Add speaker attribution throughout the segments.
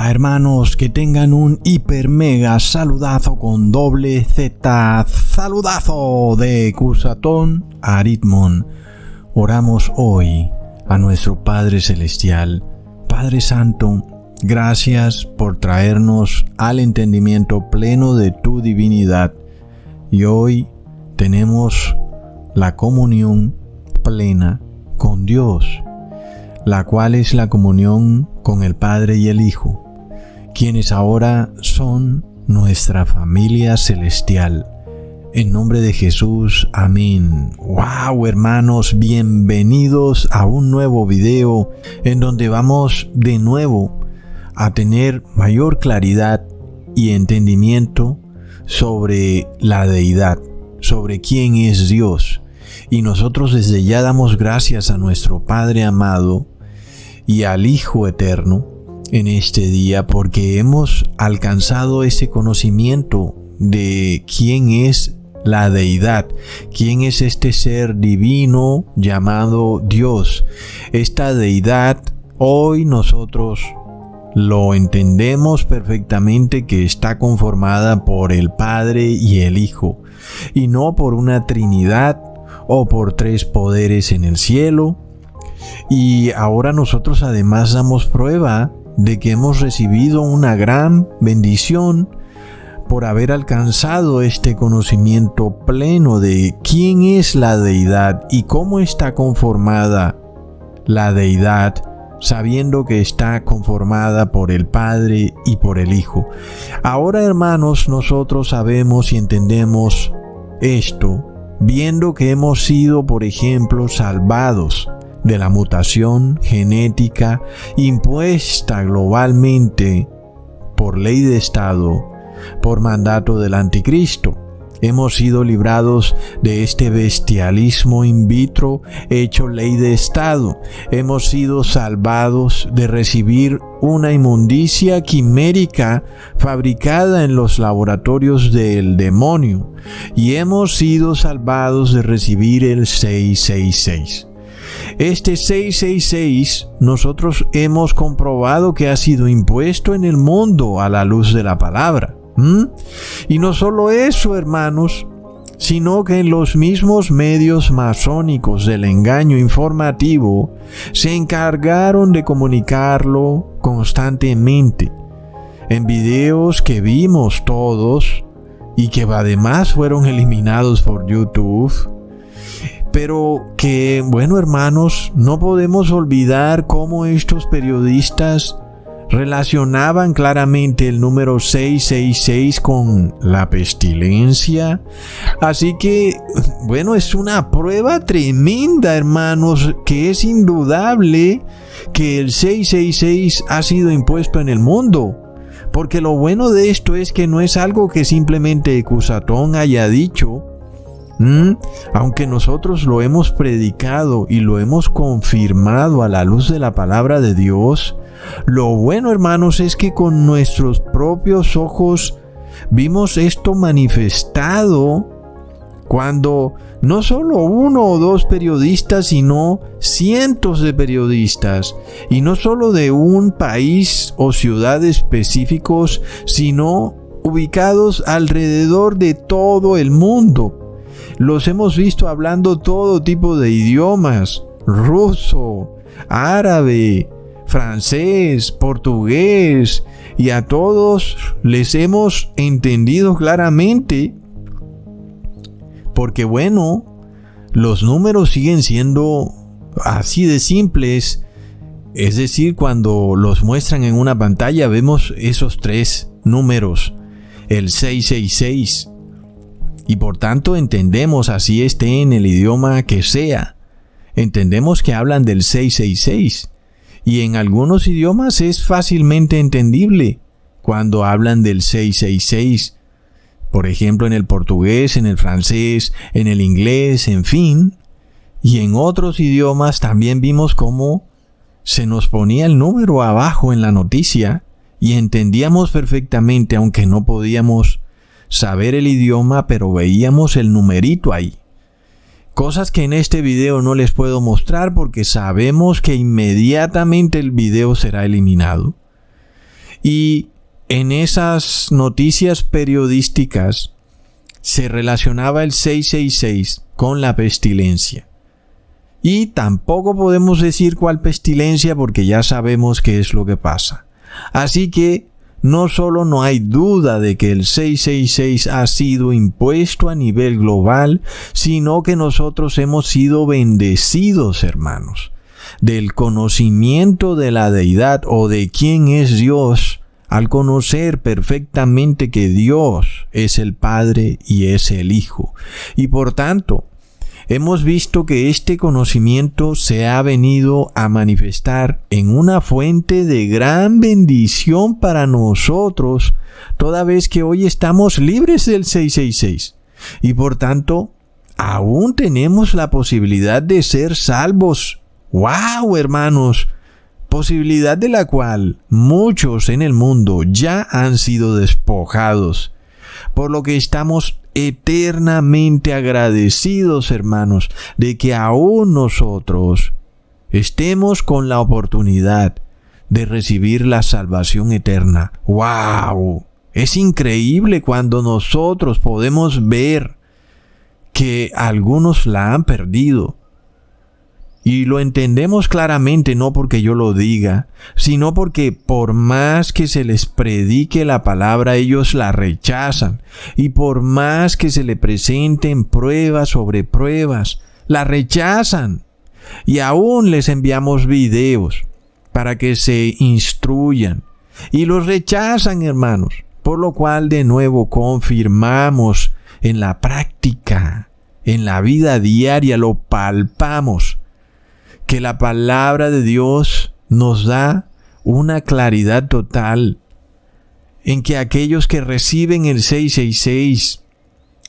Speaker 1: Hermanos, que tengan un hiper mega saludazo con doble Z, saludazo de Cusatón Aritmon. Oramos hoy a nuestro Padre Celestial. Padre Santo, gracias por traernos al entendimiento pleno de tu divinidad. Y hoy tenemos la comunión plena con Dios, la cual es la comunión con el Padre y el Hijo, quienes ahora son nuestra familia celestial. En nombre de Jesús, amén. ¡Wow, hermanos! Bienvenidos a un nuevo video en donde vamos de nuevo a tener mayor claridad y entendimiento sobre la deidad, sobre quién es Dios. Y nosotros desde ya damos gracias a nuestro Padre amado y al Hijo eterno en este día, porque hemos alcanzado ese conocimiento de quién es la deidad, quién es este ser divino llamado Dios. Esta deidad hoy nosotros lo entendemos perfectamente, que está conformada por el Padre y el Hijo, y no por una Trinidad o por tres poderes en el cielo. Y ahora nosotros además damos prueba de que hemos recibido una gran bendición por haber alcanzado este conocimiento pleno de quién es la deidad y cómo está conformada la deidad, sabiendo que está conformada por el Padre y por el Hijo. Ahora, hermanos, nosotros sabemos y entendemos esto, viendo que hemos sido, por ejemplo, salvados de la mutación genética impuesta globalmente por ley de Estado, por mandato del anticristo. Hemos sido librados de este bestialismo in vitro hecho ley de Estado. Hemos sido salvados de recibir una inmundicia quimérica fabricada en los laboratorios del demonio. Y hemos sido salvados de recibir el 666. Este 666 nosotros hemos comprobado que ha sido impuesto en el mundo a la luz de la palabra. Y no solo eso, hermanos, sino que en los mismos medios masónicos del engaño informativo se encargaron de comunicarlo constantemente en videos que vimos todos y que además fueron eliminados por YouTube. Pero que, bueno, hermanos, no podemos olvidar cómo estos periodistas relacionaban claramente el número 666 con la pestilencia. Así que, bueno, es una prueba tremenda, hermanos, que es indudable que el 666 ha sido impuesto en el mundo. Porque lo bueno de esto es que no es algo que simplemente Cusatón haya dicho. Aunque nosotros lo hemos predicado y lo hemos confirmado a la luz de la palabra de Dios, lo bueno, hermanos, es que con nuestros propios ojos vimos esto manifestado cuando no solo uno o dos periodistas, sino cientos de periodistas, y no solo de un país o ciudad específicos, sino ubicados alrededor de todo el mundo. Los hemos visto hablando todo tipo de idiomas: ruso, árabe, francés, portugués, y a todos les hemos entendido claramente, porque bueno, los números siguen siendo así de simples. Es decir, cuando los muestran en una pantalla vemos esos tres números, el 666. Y por tanto entendemos, así esté en el idioma que sea, entendemos que hablan del 666. Y en algunos idiomas es fácilmente entendible cuando hablan del 666. Por ejemplo, en el portugués, en el francés, en el inglés, en fin. Y en otros idiomas también vimos cómo se nos ponía el número abajo en la noticia y entendíamos perfectamente, aunque no podíamos saber el idioma, pero veíamos el numerito ahí. Cosas que en este video no les puedo mostrar porque sabemos que inmediatamente el video será eliminado. Y en esas noticias periodísticas se relacionaba el 666 con la pestilencia. Y tampoco podemos decir cuál pestilencia porque ya sabemos qué es lo que pasa. Así que no solo no hay duda de que el 666 ha sido impuesto a nivel global, sino que nosotros hemos sido bendecidos, hermanos, del conocimiento de la deidad o de quién es Dios, al conocer perfectamente que Dios es el Padre y es el Hijo. Y por tanto, hemos visto que este conocimiento se ha venido a manifestar en una fuente de gran bendición para nosotros, toda vez que hoy estamos libres del 666. Y por tanto, aún tenemos la posibilidad de ser salvos. ¡Wow, hermanos! Posibilidad de la cual muchos en el mundo ya han sido despojados, por lo que estamos eternamente agradecidos, hermanos, de que aún nosotros estemos con la oportunidad de recibir la salvación eterna. ¡Wow! Es increíble cuando nosotros podemos ver que algunos la han perdido. Y lo entendemos claramente, no porque yo lo diga, sino porque por más que se les predique la palabra, ellos la rechazan. Y por más que se le presenten pruebas sobre pruebas, la rechazan. Y aún les enviamos videos para que se instruyan. Y los rechazan, hermanos. Por lo cual de nuevo confirmamos en la práctica, en la vida diaria, lo palpamos, que la palabra de Dios nos da una claridad total en que aquellos que reciben el 666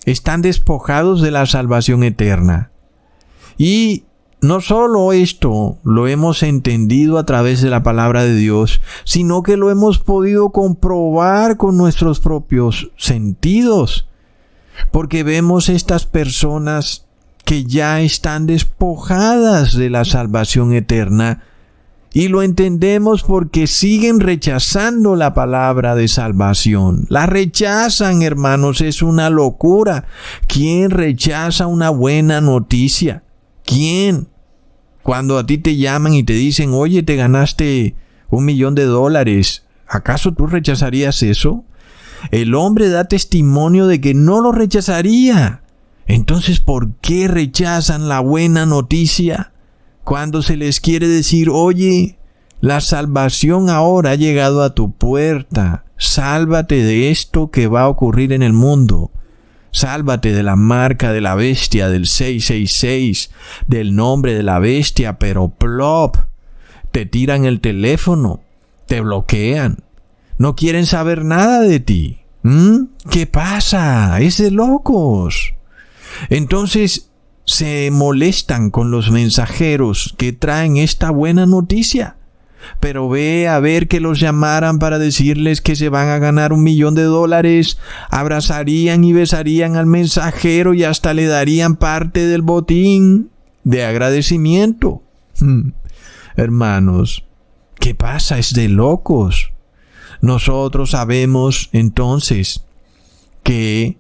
Speaker 1: están despojados de la salvación eterna. Y no solo esto lo hemos entendido a través de la palabra de Dios, sino que lo hemos podido comprobar con nuestros propios sentidos, porque vemos estas personas que ya están despojadas de la salvación eterna, y lo entendemos porque siguen rechazando la palabra de salvación. La rechazan, hermanos, es una locura. ¿Quién rechaza una buena noticia? ¿Quién? Cuando a ti te llaman y te dicen, oye, te ganaste $1,000,000, ¿acaso tú rechazarías eso? El hombre da testimonio de que no lo rechazaría. Entonces, ¿por qué rechazan la buena noticia? Cuando se les quiere decir, oye, la salvación ahora ha llegado a tu puerta. Sálvate de esto que va a ocurrir en el mundo. Sálvate de la marca de la bestia, del 666, del nombre de la bestia, pero plop, te tiran el teléfono, te bloquean, no quieren saber nada de ti. ¿Qué pasa? Es de locos. Entonces se molestan con los mensajeros que traen esta buena noticia. Pero ve a ver que los llamaran para decirles que se van a ganar $1,000,000, abrazarían y besarían al mensajero y hasta le darían parte del botín de agradecimiento. Hermanos, ¿qué pasa? Es de locos. Nosotros sabemos entonces que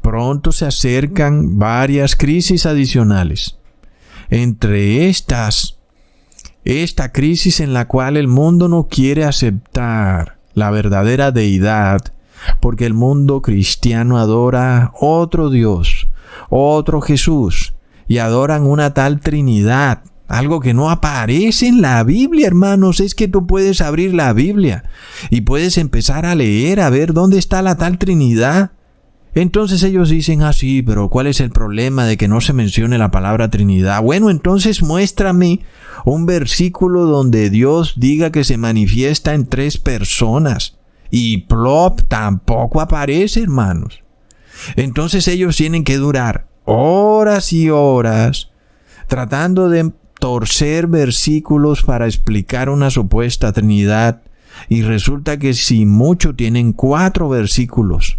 Speaker 1: pronto se acercan varias crisis adicionales. Entre estas, esta crisis en la cual el mundo no quiere aceptar la verdadera deidad, porque el mundo cristiano adora otro Dios, otro Jesús, y adoran una tal Trinidad, algo que no aparece en la Biblia, hermanos. Es que tú puedes abrir la Biblia y puedes empezar a leer, a ver dónde está la tal Trinidad. Entonces ellos dicen, sí, pero ¿cuál es el problema de que no se mencione la palabra Trinidad? Bueno, entonces muéstrame un versículo donde Dios diga que se manifiesta en 3 personas. Y plop, tampoco aparece, hermanos. Entonces ellos tienen que durar horas y horas tratando de torcer versículos para explicar una supuesta Trinidad. Y resulta que si mucho tienen 4 versículos.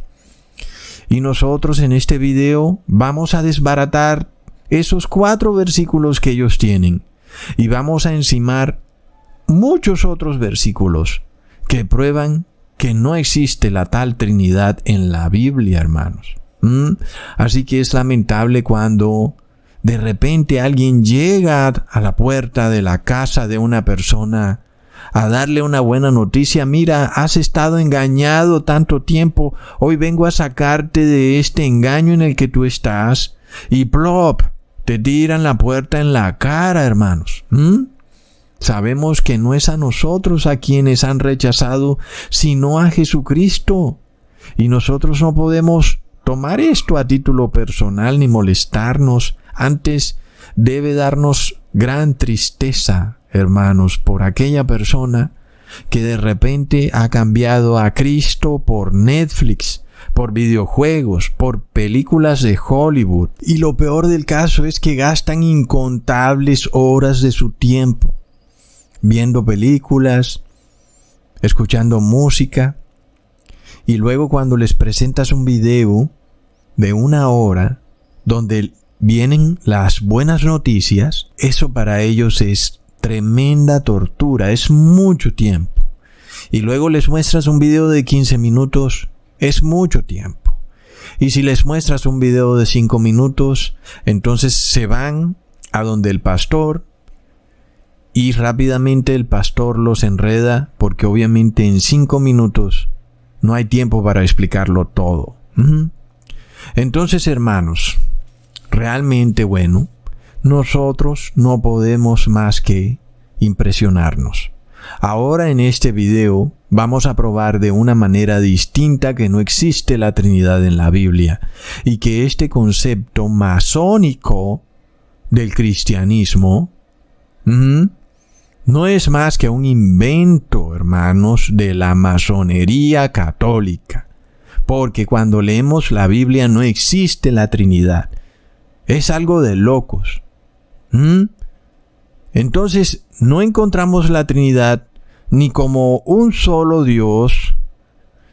Speaker 1: Y nosotros en este video vamos a desbaratar esos 4 versículos que ellos tienen. Y vamos a encimar muchos otros versículos que prueban que no existe la tal Trinidad en la Biblia, hermanos. Así que es lamentable cuando de repente alguien llega a la puerta de la casa de una persona a darle una buena noticia. Mira, has estado engañado tanto tiempo, hoy vengo a sacarte de este engaño en el que tú estás. Y plop, te tiran la puerta en la cara, hermanos. Sabemos que no es a nosotros a quienes han rechazado, sino a Jesucristo. Y nosotros no podemos tomar esto a título personal ni molestarnos. Antes debe darnos gran tristeza, hermanos, por aquella persona que de repente ha cambiado a Cristo por Netflix, por videojuegos, por películas de Hollywood. Y lo peor del caso es que gastan incontables horas de su tiempo viendo películas, escuchando música, y luego cuando les presentas un video de 1 hora donde vienen las buenas noticias, eso para ellos es tremenda tortura, es mucho tiempo. Y luego les muestras un video de 15 minutos, es mucho tiempo. Y si les muestras un video de 5 minutos, entonces se van a donde el pastor y rápidamente el pastor los enreda porque obviamente en 5 minutos no hay tiempo para explicarlo todo. Entonces, hermanos, realmente nosotros no podemos más que impresionarnos. Ahora en este video vamos a probar de una manera distinta que no existe la Trinidad en la Biblia y que este concepto masónico del cristianismo no es más que un invento, hermanos, de la masonería católica. Porque cuando leemos la Biblia no existe la Trinidad. Es algo de locos. Entonces, no encontramos la Trinidad ni como un solo Dios,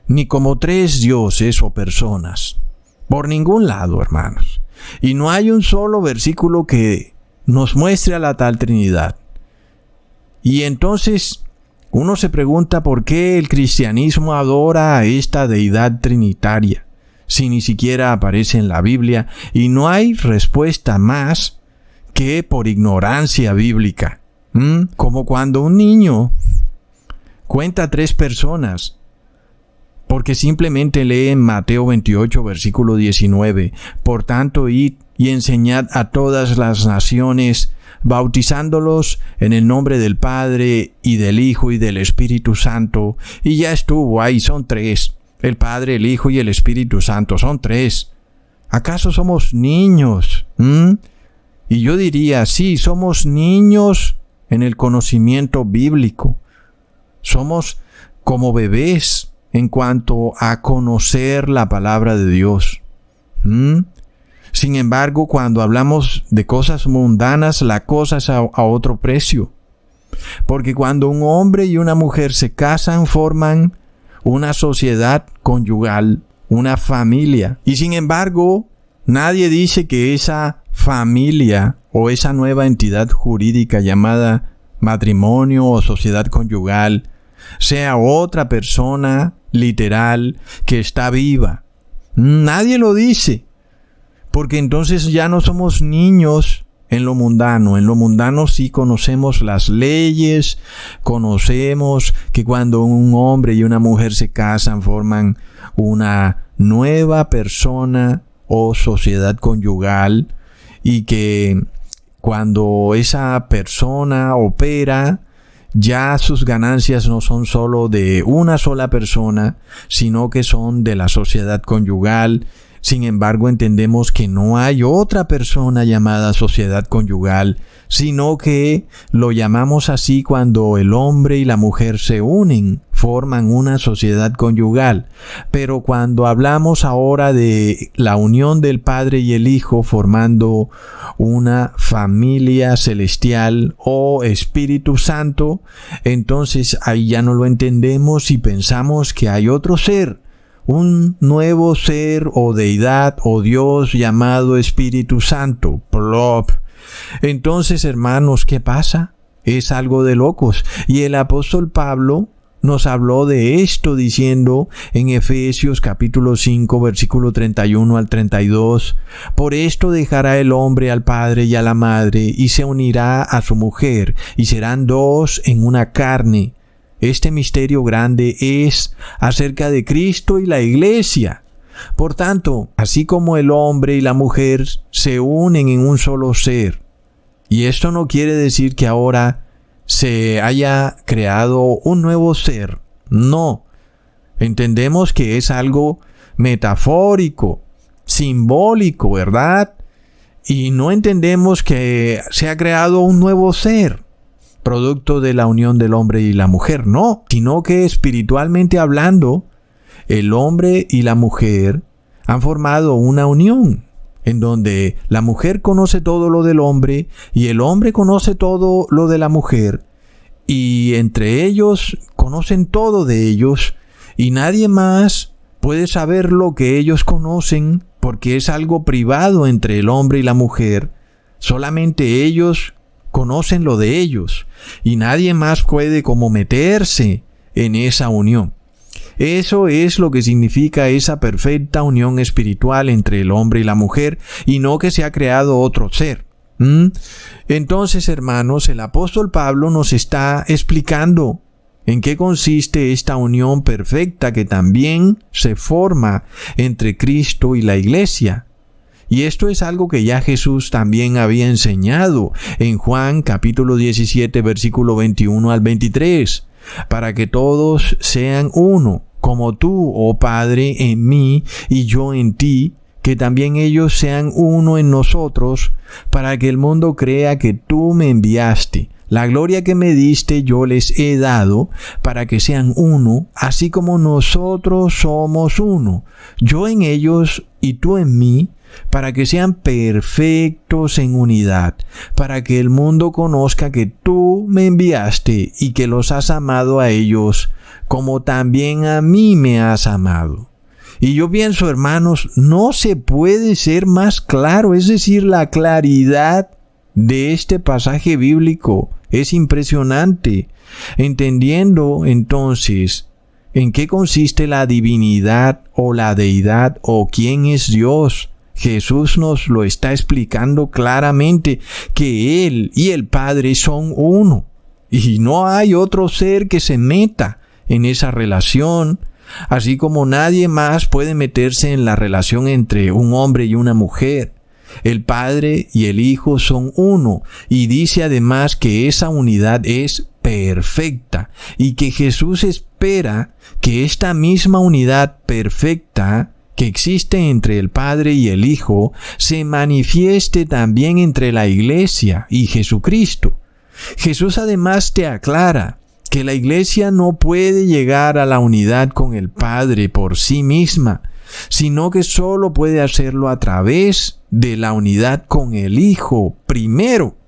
Speaker 1: ni como 3 dioses o personas. Por ningún lado, hermanos. Y no hay un solo versículo que nos muestre a la tal Trinidad. Y entonces uno se pregunta por qué el cristianismo adora a esta deidad trinitaria, si ni siquiera aparece en la Biblia, y no hay respuesta más que por ignorancia bíblica. Como cuando un niño cuenta a 3 personas, porque simplemente lee en Mateo 28, versículo 19, por tanto, id y enseñad a todas las naciones, bautizándolos en el nombre del Padre y del Hijo y del Espíritu Santo. Y ya estuvo, ahí son 3. El Padre, el Hijo y el Espíritu Santo, son 3. ¿Acaso somos niños? Y yo diría, sí, somos niños en el conocimiento bíblico. Somos como bebés en cuanto a conocer la palabra de Dios. Sin embargo, cuando hablamos de cosas mundanas, la cosa es a otro precio. Porque cuando un hombre y una mujer se casan, forman una sociedad conyugal, una familia. Y sin embargo, nadie dice que esa familia o esa nueva entidad jurídica llamada matrimonio o sociedad conyugal sea otra persona literal que está viva. Nadie lo dice. Porque entonces ya no somos niños en lo mundano. En lo mundano sí conocemos las leyes, conocemos que cuando un hombre y una mujer se casan forman una nueva persona o sociedad conyugal y que cuando esa persona opera, ya sus ganancias no son solo de una sola persona, sino que son de la sociedad conyugal. Sin embargo, entendemos que no hay otra persona llamada sociedad conyugal, sino que lo llamamos así cuando el hombre y la mujer se unen, forman una sociedad conyugal. Pero cuando hablamos ahora de la unión del Padre y el Hijo formando una familia celestial o Espíritu Santo, entonces ahí ya no lo entendemos y pensamos que hay otro ser, un nuevo ser o deidad o Dios llamado Espíritu Santo. Plop. Entonces, hermanos, ¿qué pasa? Es algo de locos. Y el apóstol Pablo nos habló de esto diciendo en Efesios capítulo 5 versículo 31 al 32, por esto dejará el hombre al padre y a la madre y se unirá a su mujer y serán dos en una carne. Este misterio grande es acerca de Cristo y la Iglesia. Por tanto, así como el hombre y la mujer se unen en un solo ser, y esto no quiere decir que ahora se haya creado un nuevo ser. No. Entendemos que es algo metafórico, simbólico, ¿verdad? Y no entendemos que se ha creado un nuevo ser, producto de la unión del hombre y la mujer. No, sino que espiritualmente hablando, el hombre y la mujer han formado una unión, en donde la mujer conoce todo lo del hombre y el hombre conoce todo lo de la mujer, y entre ellos conocen todo de ellos, y nadie más puede saber lo que ellos conocen, porque es algo privado entre el hombre y la mujer. Solamente ellos conocen lo de ellos, y nadie más puede como meterse en esa unión. Eso es lo que significa esa perfecta unión espiritual entre el hombre y la mujer, y no que se ha creado otro ser. Entonces, hermanos, el apóstol Pablo nos está explicando en qué consiste esta unión perfecta que también se forma entre Cristo y la Iglesia. Y esto es algo que ya Jesús también había enseñado en Juan capítulo 17 versículo 21 al 23, para que todos sean uno, como tú, oh Padre, en mí y yo en ti, que también ellos sean uno en nosotros, para que el mundo crea que tú me enviaste. La gloria que me diste yo les he dado, para que sean uno, así como nosotros somos uno, yo en ellos y tú en mí, para que sean perfectos en unidad, para que el mundo conozca que tú me enviaste y que los has amado a ellos, como también a mí me has amado. Y yo pienso, hermanos, no se puede ser más claro, es decir, la claridad de este pasaje bíblico es impresionante, entendiendo entonces en qué consiste la divinidad o la deidad o quién es Dios. Jesús nos lo está explicando claramente, que Él y el Padre son uno, y no hay otro ser que se meta en esa relación, así como nadie más puede meterse en la relación entre un hombre y una mujer. El Padre y el Hijo son uno, y dice además que esa unidad es perfecta, y que Jesús espera que esta misma unidad perfecta que existe entre el Padre y el Hijo se manifieste también entre la Iglesia y Jesucristo. Jesús además te aclara que la Iglesia no puede llegar a la unidad con el Padre por sí misma, sino que solo puede hacerlo a través de la unidad con el Hijo primero.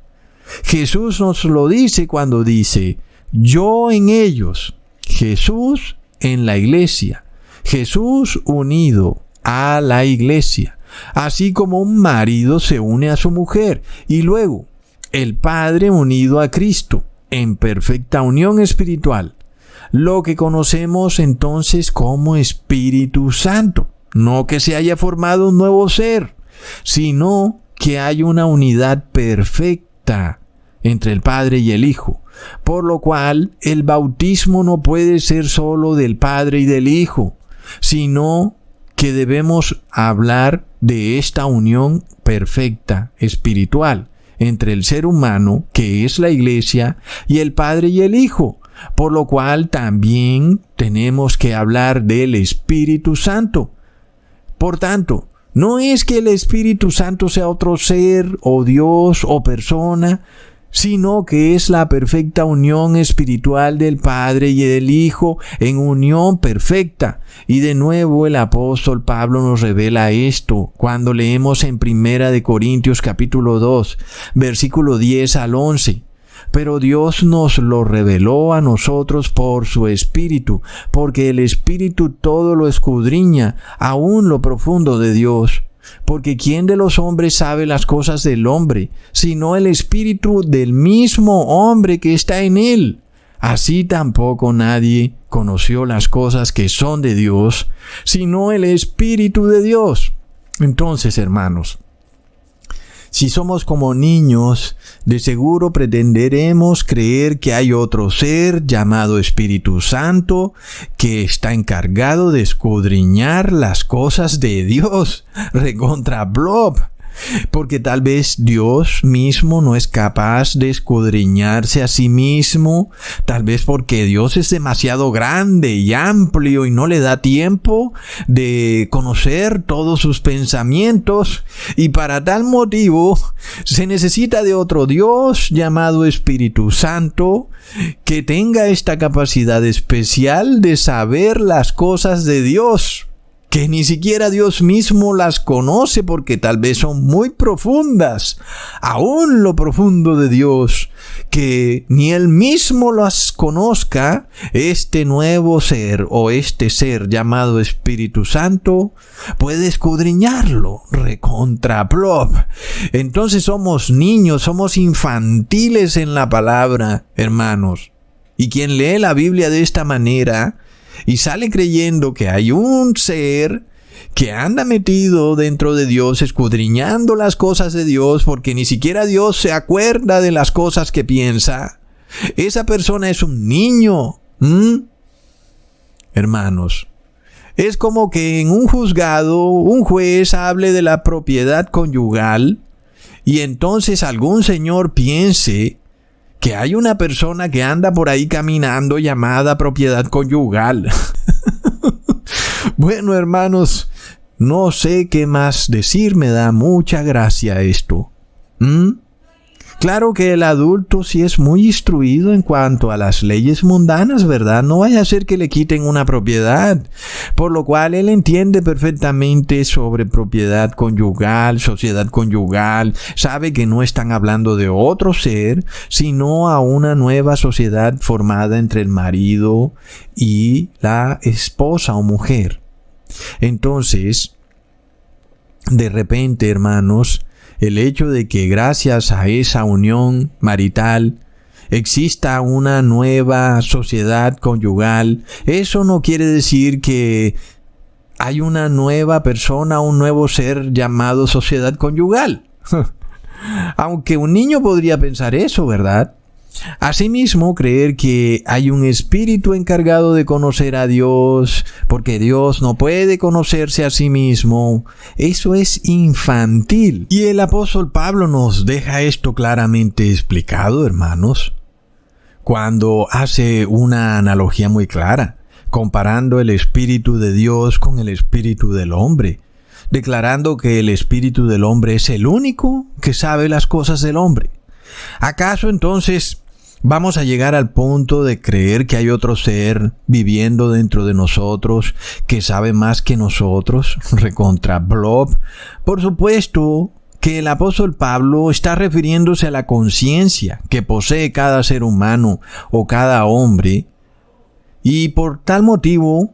Speaker 1: Jesús nos lo dice cuando dice, yo en ellos, Jesús en la Iglesia, Jesús unido a la Iglesia, así como un marido se une a su mujer, y luego el Padre unido a Cristo, en perfecta unión espiritual, lo que conocemos entonces como Espíritu Santo. No que se haya formado un nuevo ser, sino que hay una unidad perfecta entre el Padre y el Hijo, por lo cual el bautismo no puede ser solo del Padre y del Hijo, sino que debemos hablar de esta unión perfecta espiritual entre el ser humano, que es la Iglesia, y el Padre y el Hijo, por lo cual también tenemos que hablar del Espíritu Santo. Por tanto, no es que el Espíritu Santo sea otro ser, o Dios, o persona, sino que es la perfecta unión espiritual del Padre y del Hijo en unión perfecta. Y de nuevo el apóstol Pablo nos revela esto cuando leemos en 1 Corintios capítulo 2, versículo 10 al 11. Pero Dios nos lo reveló a nosotros por su Espíritu, porque el Espíritu todo lo escudriña, aún lo profundo de Dios. Porque ¿quién de los hombres sabe las cosas del hombre, sino el Espíritu del mismo hombre que está en él? Así tampoco nadie conoció las cosas que son de Dios, sino el Espíritu de Dios. Entonces, hermanos, si somos como niños, de seguro pretenderemos creer que hay otro ser llamado Espíritu Santo que está encargado de escudriñar las cosas de Dios. Recontra blob. Porque tal vez Dios mismo no es capaz de escudriñarse a sí mismo, tal vez porque Dios es demasiado grande y amplio y no le da tiempo de conocer todos sus pensamientos, y para tal motivo se necesita de otro Dios llamado Espíritu Santo que tenga esta capacidad especial de saber las cosas de Dios, que ni siquiera Dios mismo las conoce porque tal vez son muy profundas, aún lo profundo de Dios, que ni Él mismo las conozca. Este nuevo ser o este ser llamado Espíritu Santo puede escudriñarlo, recontra plop. Entonces somos niños, somos infantiles en la palabra, hermanos. Y quien lee la Biblia de esta manera y sale creyendo que hay un ser que anda metido dentro de Dios, escudriñando las cosas de Dios, porque ni siquiera Dios se acuerda de las cosas que piensa, esa persona es un niño. Hermanos, es como que en un juzgado un juez hable de la propiedad conyugal y entonces algún señor piense que hay una persona que anda por ahí caminando llamada propiedad conyugal. Bueno, hermanos, no sé qué más decir, me da mucha gracia esto. Claro que el adulto sí es muy instruido en cuanto a las leyes mundanas, ¿verdad? No vaya a ser que le quiten una propiedad, por lo cual él entiende perfectamente sobre propiedad conyugal, sociedad conyugal, sabe que no están hablando de otro ser, sino a una nueva sociedad formada entre el marido y la esposa o mujer. Entonces, de repente, hermanos, el hecho de que gracias a esa unión marital exista una nueva sociedad conyugal, eso no quiere decir que hay una nueva persona, un nuevo ser llamado sociedad conyugal. Aunque un niño podría pensar eso, ¿verdad? Asimismo, creer que hay un espíritu encargado de conocer a Dios, porque Dios no puede conocerse a sí mismo, eso es infantil. Y el apóstol Pablo nos deja esto claramente explicado, hermanos, cuando hace una analogía muy clara, comparando el espíritu de Dios con el espíritu del hombre, declarando que el espíritu del hombre es el único que sabe las cosas del hombre. ¿Acaso entonces vamos a llegar al punto de creer que hay otro ser viviendo dentro de nosotros que sabe más que nosotros? Recontra blob. Por supuesto que el apóstol Pablo está refiriéndose a la conciencia que posee cada ser humano o cada hombre, y por tal motivo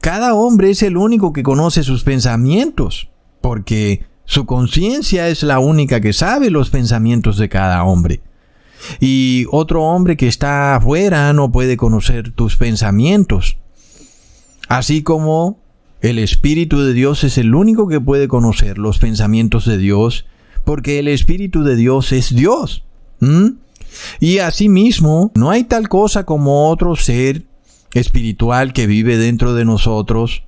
Speaker 1: cada hombre es el único que conoce sus pensamientos, porque su conciencia es la única que sabe los pensamientos de cada hombre. Y otro hombre que está afuera no puede conocer tus pensamientos. Así como el Espíritu de Dios es el único que puede conocer los pensamientos de Dios, porque el Espíritu de Dios es Dios. Y asimismo, no hay tal cosa como otro ser espiritual que vive dentro de nosotros,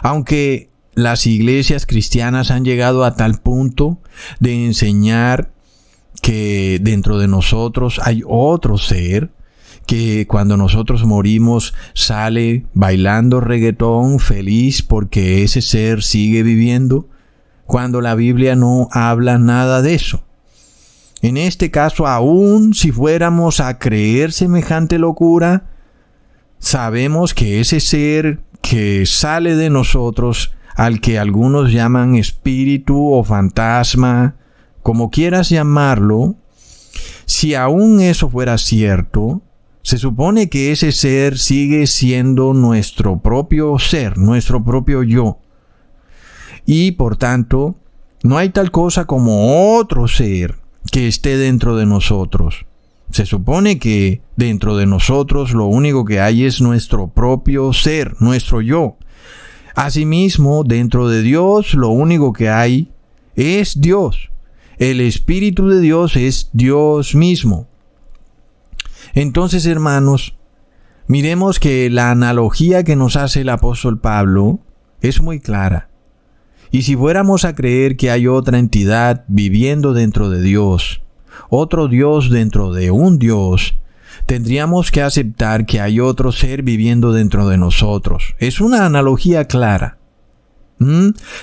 Speaker 1: aunque las iglesias cristianas han llegado a tal punto de enseñar que dentro de nosotros hay otro ser que cuando nosotros morimos sale bailando reggaetón feliz porque ese ser sigue viviendo, cuando la Biblia no habla nada de eso. En este caso, aún si fuéramos a creer semejante locura, sabemos que ese ser que sale de nosotros, al que algunos llaman espíritu o fantasma, como quieras llamarlo, si aún eso fuera cierto, se supone que ese ser sigue siendo nuestro propio ser, nuestro propio yo. Y por tanto, no hay tal cosa como otro ser que esté dentro de nosotros. Se supone que dentro de nosotros lo único que hay es nuestro propio ser, nuestro yo. Asimismo, dentro de Dios lo único que hay es Dios. El Espíritu de Dios es Dios mismo. Entonces, hermanos, miremos que la analogía que nos hace el apóstol Pablo es muy clara. Y si fuéramos a creer que hay otra entidad viviendo dentro de Dios, otro Dios dentro de un Dios, tendríamos que aceptar que hay otro ser viviendo dentro de nosotros. Es una analogía clara.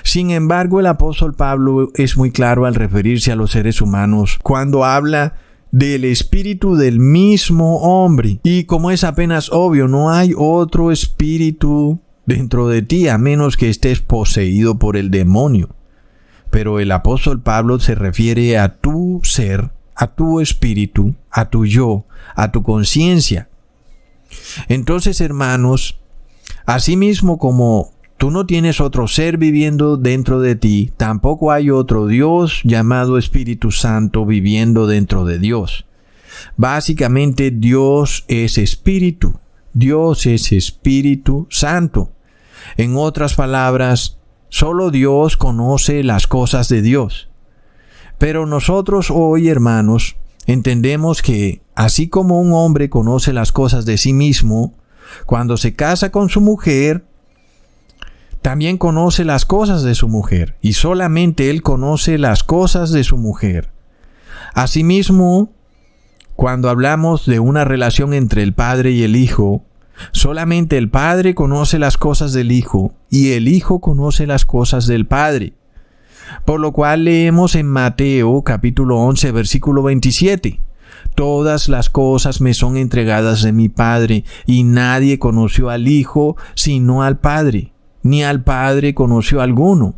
Speaker 1: Sin embargo, el apóstol Pablo es muy claro al referirse a los seres humanos cuando habla del espíritu del mismo hombre. Y como es apenas obvio, no hay otro espíritu dentro de ti a menos que estés poseído por el demonio. Pero el apóstol Pablo se refiere a tu ser, a tu espíritu, a tu yo, a tu conciencia. Entonces, hermanos, asimismo como tú no tienes otro ser viviendo dentro de ti, tampoco hay otro Dios llamado Espíritu Santo viviendo dentro de Dios. Básicamente, Dios es espíritu. Dios es Espíritu Santo. En otras palabras, solo Dios conoce las cosas de Dios. Pero nosotros hoy, hermanos, entendemos que, así como un hombre conoce las cosas de sí mismo, cuando se casa con su mujer, también conoce las cosas de su mujer, y solamente él conoce las cosas de su mujer. Asimismo, cuando hablamos de una relación entre el Padre y el Hijo, solamente el Padre conoce las cosas del Hijo, y el Hijo conoce las cosas del Padre. Por lo cual leemos en Mateo capítulo 11, versículo 27. Todas las cosas me son entregadas de mi Padre, y nadie conoció al Hijo sino al Padre, ni al Padre conoció alguno,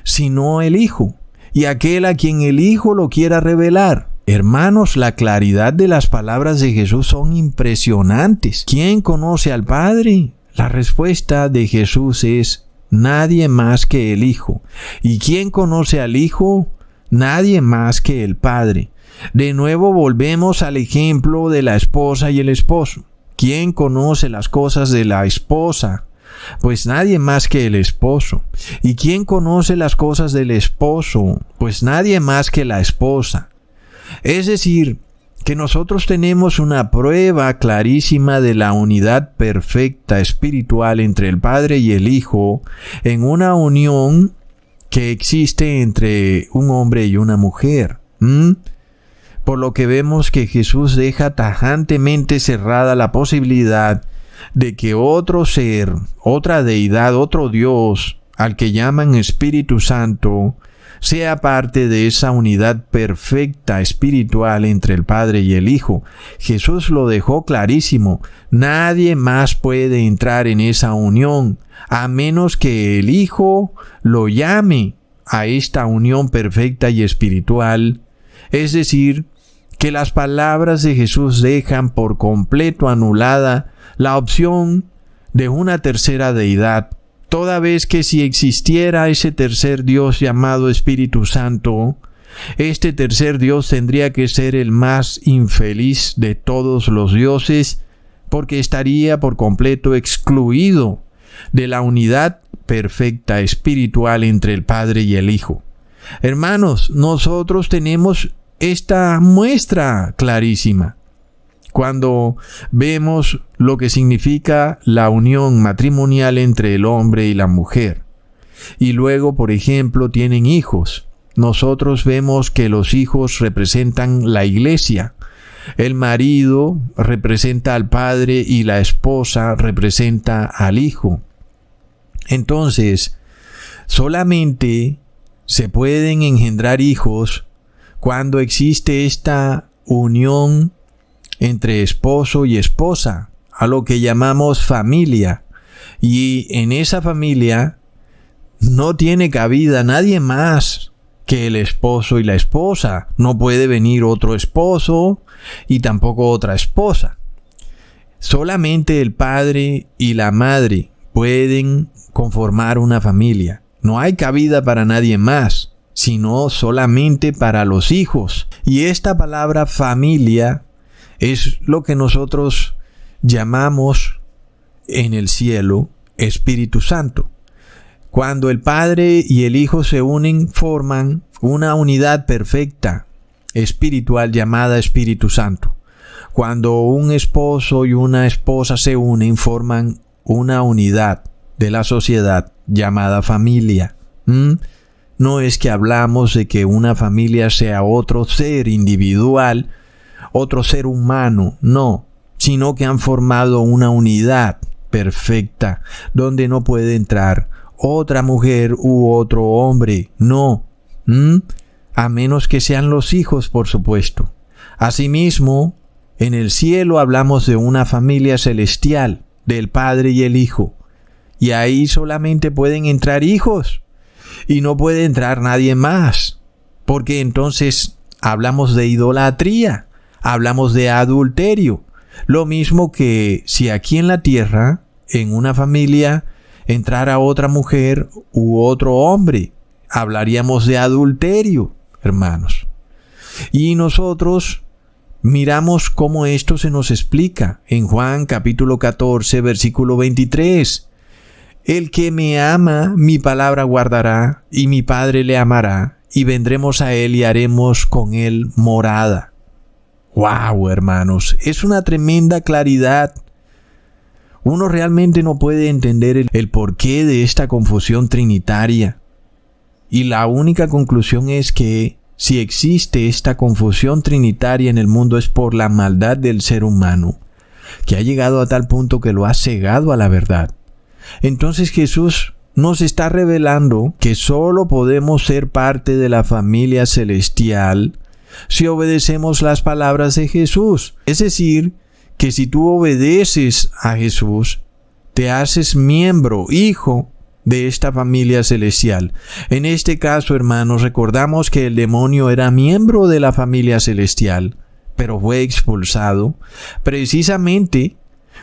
Speaker 1: sino el Hijo, y aquel a quien el Hijo lo quiera revelar. Hermanos, la claridad de las palabras de Jesús son impresionantes. ¿Quién conoce al Padre? La respuesta de Jesús es nadie más que el Hijo. ¿Y quién conoce al Hijo? Nadie más que el Padre. De nuevo volvemos al ejemplo de la esposa y el esposo. ¿Quién conoce las cosas de la esposa? Pues nadie más que el esposo. ¿Y quién conoce las cosas del esposo? Pues nadie más que la esposa. Es decir, que nosotros tenemos una prueba clarísima de la unidad perfecta espiritual entre el Padre y el Hijo en una unión que existe entre un hombre y una mujer. Por lo que vemos que Jesús deja tajantemente cerrada la posibilidad de que otro ser, otra deidad, otro Dios, al que llaman Espíritu Santo, sea parte de esa unidad perfecta espiritual entre el Padre y el Hijo. Jesús lo dejó clarísimo. Nadie más puede entrar en esa unión, a menos que el Hijo lo llame a esta unión perfecta y espiritual. Es decir, que las palabras de Jesús dejan por completo anulada la opción de una tercera deidad, toda vez que si existiera ese tercer Dios llamado Espíritu Santo, este tercer Dios tendría que ser el más infeliz de todos los dioses, porque estaría por completo excluido de la unidad perfecta espiritual entre el Padre y el Hijo. Hermanos, nosotros tenemos esta muestra clarísima cuando vemos lo que significa la unión matrimonial entre el hombre y la mujer. Y luego, por ejemplo, tienen hijos. Nosotros vemos que los hijos representan la iglesia. El marido representa al padre y la esposa representa al hijo. Entonces, solamente se pueden engendrar hijos cuando existe esta unión entre esposo y esposa, a lo que llamamos familia. Y en esa familia no tiene cabida nadie más que el esposo y la esposa. No puede venir otro esposo y tampoco otra esposa. Solamente el padre y la madre pueden conformar una familia. No hay cabida para nadie más, sino solamente para los hijos. Y esta palabra familia Es lo que nosotros llamamos en el cielo Espíritu Santo. Cuando el Padre y el Hijo se unen, forman una unidad perfecta espiritual llamada Espíritu Santo. Cuando un esposo y una esposa se unen, forman una unidad de la sociedad llamada familia. No es que hablamos de que una familia sea otro ser individual, otro ser humano, no, sino que han formado una unidad perfecta donde no puede entrar otra mujer u otro hombre, no, a menos que sean los hijos, por supuesto. Asimismo, en el cielo hablamos de una familia celestial, del Padre y el Hijo, y ahí solamente pueden entrar hijos, y no puede entrar nadie más, porque entonces hablamos de idolatría, hablamos de adulterio, lo mismo que si aquí en la tierra, en una familia, entrara otra mujer u otro hombre, hablaríamos de adulterio, hermanos. Y nosotros miramos cómo esto se nos explica en Juan capítulo 14, versículo 23. El que me ama, mi palabra guardará, y mi Padre le amará, y vendremos a él y haremos con él morada. ¡Wow, hermanos! Es una tremenda claridad. Uno realmente no puede entender el porqué de esta confusión trinitaria. Y la única conclusión es que si existe esta confusión trinitaria en el mundo es por la maldad del ser humano, que ha llegado a tal punto que lo ha cegado a la verdad. Entonces Jesús nos está revelando que solo podemos ser parte de la familia celestial si obedecemos las palabras de Jesús. Es decir, que si tú obedeces a Jesús, te haces miembro, hijo de esta familia celestial. En este caso, hermanos, recordamos que el demonio era miembro de la familia celestial, pero fue expulsado precisamente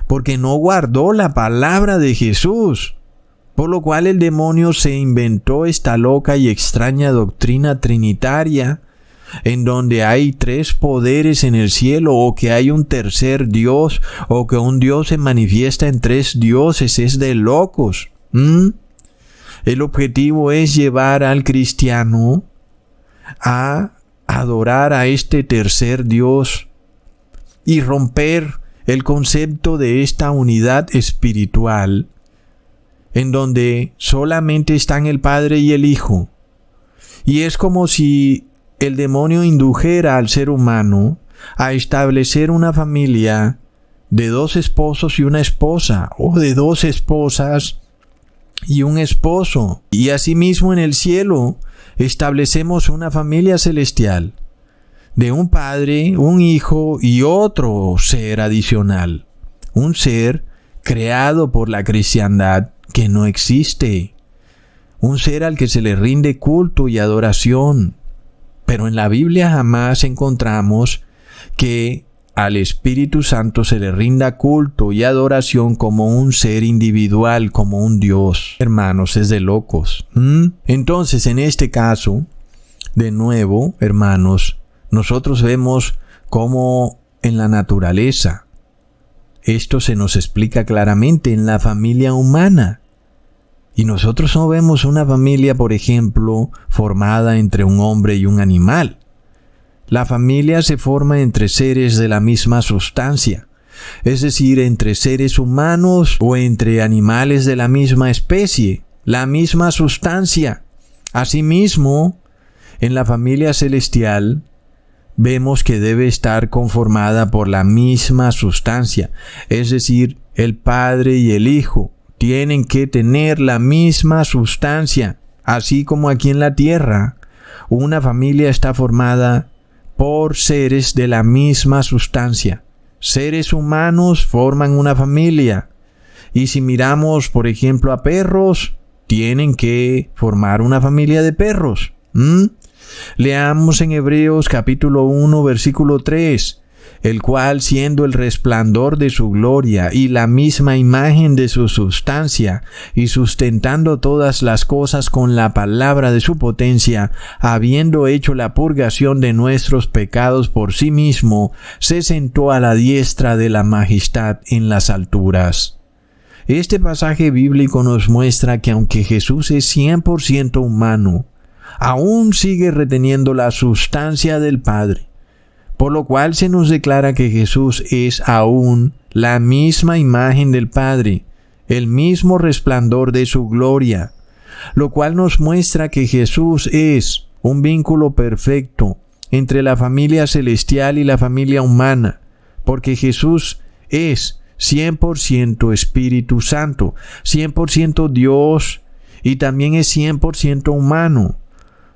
Speaker 1: porque no guardó la palabra de Jesús, por lo cual el demonio se inventó esta loca y extraña doctrina trinitaria, en donde hay 3 poderes en el cielo, o que hay un tercer Dios, o que un Dios se manifiesta en 3 dioses. Es de locos. El objetivo es llevar al cristiano a adorar a este tercer Dios y romper el concepto de esta unidad espiritual, en donde solamente están el Padre y el Hijo. Y es como si el demonio indujera al ser humano a establecer una familia de 2 esposos y una esposa, o de 2 esposas y un esposo. Y asimismo en el cielo establecemos una familia celestial de un Padre, un Hijo y otro ser adicional. Un ser creado por la cristiandad que no existe. Un ser al que se le rinde culto y adoración. Pero en la Biblia jamás encontramos que al Espíritu Santo se le rinda culto y adoración como un ser individual, como un Dios. Hermanos, es de locos. Entonces, en este caso, de nuevo, hermanos, nosotros vemos cómo en la naturaleza esto se nos explica claramente en la familia humana. Y nosotros no vemos una familia, por ejemplo, formada entre un hombre y un animal. La familia se forma entre seres de la misma sustancia, es decir, entre seres humanos o entre animales de la misma especie, la misma sustancia. Asimismo, en la familia celestial, vemos que debe estar conformada por la misma sustancia, es decir, el Padre y el Hijo tienen que tener la misma sustancia, así como aquí en la tierra, una familia está formada por seres de la misma sustancia. Seres humanos forman una familia. Y si miramos, por ejemplo, a perros, tienen que formar una familia de perros. Leamos en Hebreos capítulo 1, versículo 3. el cual, siendo el resplandor de su gloria y la misma imagen de su sustancia, y sustentando todas las cosas con la palabra de su potencia, habiendo hecho la purgación de nuestros pecados por sí mismo, se sentó a la diestra de la majestad en las alturas. Este pasaje bíblico nos muestra que aunque Jesús es 100% humano, aún sigue reteniendo la sustancia del Padre, por lo cual se nos declara que Jesús es aún la misma imagen del Padre, el mismo resplandor de su gloria, lo cual nos muestra que Jesús es un vínculo perfecto entre la familia celestial y la familia humana, porque Jesús es 100% Espíritu Santo, 100% Dios y también es 100% humano,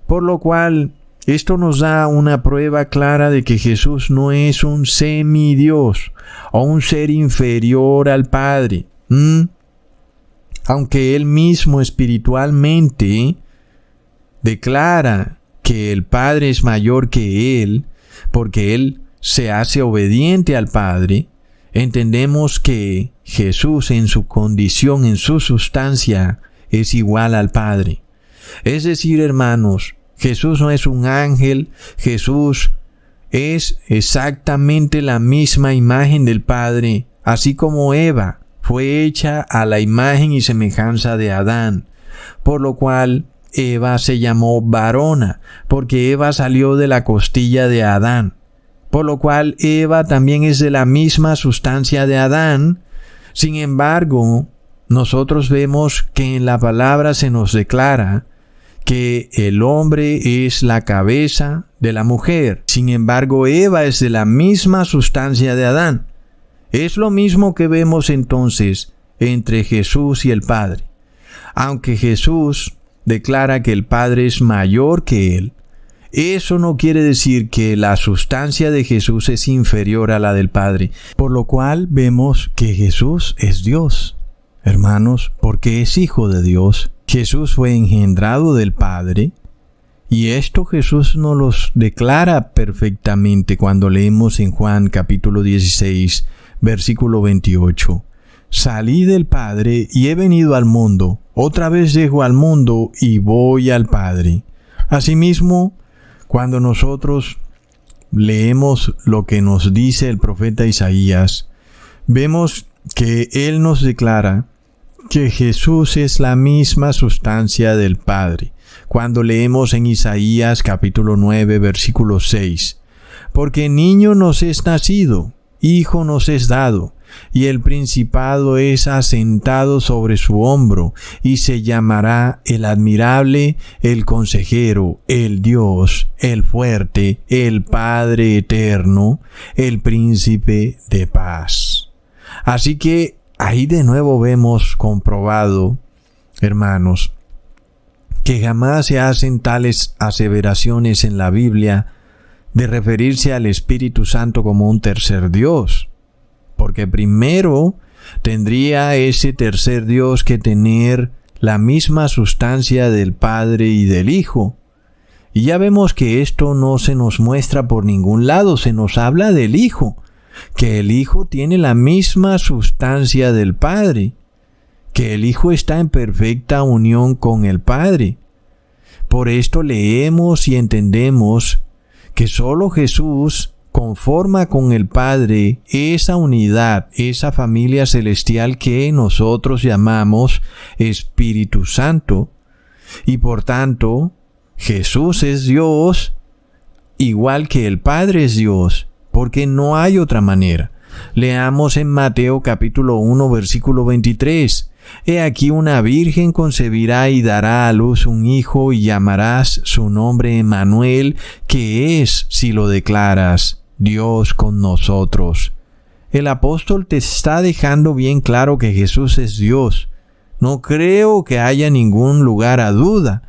Speaker 1: por lo cual esto nos da una prueba clara de que Jesús no es un semidios o un ser inferior al Padre. Aunque Él mismo espiritualmente declara que el Padre es mayor que Él, porque Él se hace obediente al Padre, entendemos que Jesús en su condición, en su sustancia, es igual al Padre. Es decir, hermanos, Jesús no es un ángel, Jesús es exactamente la misma imagen del Padre, así como Eva fue hecha a la imagen y semejanza de Adán, por lo cual Eva se llamó varona, porque Eva salió de la costilla de Adán, por lo cual Eva también es de la misma sustancia de Adán. Sin embargo, nosotros vemos que en la palabra se nos declara que el hombre es la cabeza de la mujer. Sin embargo, Eva es de la misma sustancia de Adán. Es lo mismo que vemos entonces entre Jesús y el Padre. Aunque Jesús declara que el Padre es mayor que Él, eso no quiere decir que la sustancia de Jesús es inferior a la del Padre. Por lo cual vemos que Jesús es Dios, hermanos, porque es Hijo de Dios. Jesús fue engendrado del Padre, y esto Jesús nos lo declara perfectamente cuando leemos en Juan capítulo 16, versículo 28. Salí del Padre y he venido al mundo, otra vez llego al mundo y voy al Padre. Asimismo, cuando nosotros leemos lo que nos dice el profeta Isaías, vemos que él nos declara que Jesús es la misma sustancia del Padre. Cuando leemos en Isaías capítulo 9, versículo 6, porque niño nos es nacido, hijo nos es dado, y el principado es asentado sobre su hombro, y se llamará el admirable, el consejero, el Dios, el fuerte, el Padre eterno, el príncipe de paz. Así que ahí de nuevo vemos comprobado, hermanos, que jamás se hacen tales aseveraciones en la Biblia de referirse al Espíritu Santo como un tercer Dios, porque primero tendría ese tercer Dios que tener la misma sustancia del Padre y del Hijo. Y ya vemos que esto no se nos muestra por ningún lado, se nos habla del Hijo, que el Hijo tiene la misma sustancia del Padre, que el Hijo está en perfecta unión con el Padre. Por esto leemos y entendemos que solo Jesús conforma con el Padre esa unidad, esa familia celestial que nosotros llamamos Espíritu Santo, y por tanto Jesús es Dios igual que el Padre es Dios, porque no hay otra manera. Leamos en Mateo capítulo 1 versículo 23. He aquí una virgen concebirá y dará a luz un hijo y llamarás su nombre Emmanuel, que es, si lo declaras, Dios con nosotros. El apóstol te está dejando bien claro que Jesús es Dios. No creo que haya ningún lugar a duda.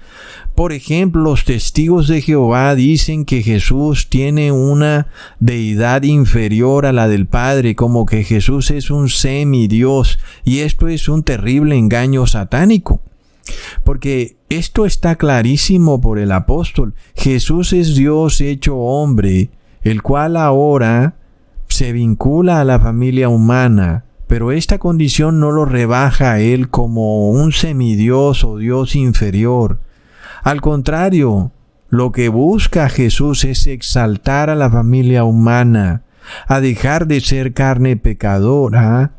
Speaker 1: Por ejemplo, los testigos de Jehová dicen que Jesús tiene una deidad inferior a la del Padre, como que Jesús es un semidios, y esto es un terrible engaño satánico. Porque esto está clarísimo por el apóstol. Jesús es Dios hecho hombre, el cual ahora se vincula a la familia humana, pero esta condición no lo rebaja a él como un semidios o Dios inferior. Al contrario, lo que busca Jesús es exaltar a la familia humana, a dejar de ser carne pecadora,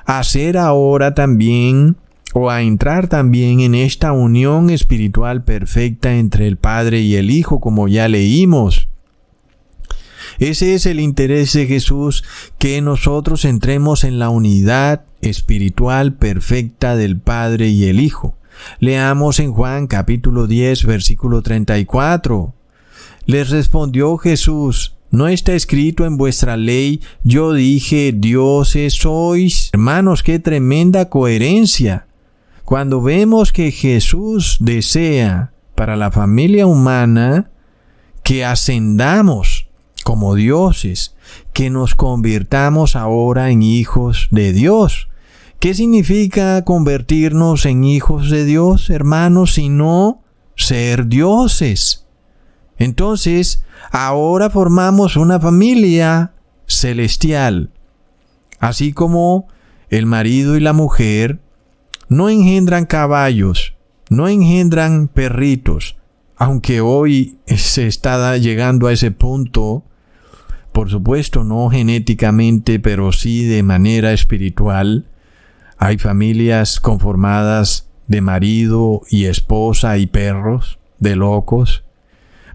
Speaker 1: a ser ahora también, o a entrar también en esta unión espiritual perfecta entre el Padre y el Hijo, como ya leímos. Ese es el interés de Jesús, que nosotros entremos en la unidad espiritual perfecta del Padre y el Hijo. Leamos en Juan capítulo 10, versículo 34. Les respondió Jesús: ¿no está escrito en vuestra ley, yo dije, dioses sois? Hermanos, qué tremenda coherencia. Cuando vemos que Jesús desea para la familia humana que ascendamos como dioses, que nos convirtamos ahora en hijos de Dios. ¿Qué significa convertirnos en hijos de Dios, hermanos, sino ser dioses? Entonces, ahora formamos una familia celestial. Así como el marido y la mujer no engendran caballos, no engendran perritos, aunque hoy se está llegando a ese punto, por supuesto no genéticamente, pero sí de manera espiritual. Hay familias conformadas de marido y esposa y perros, de locos.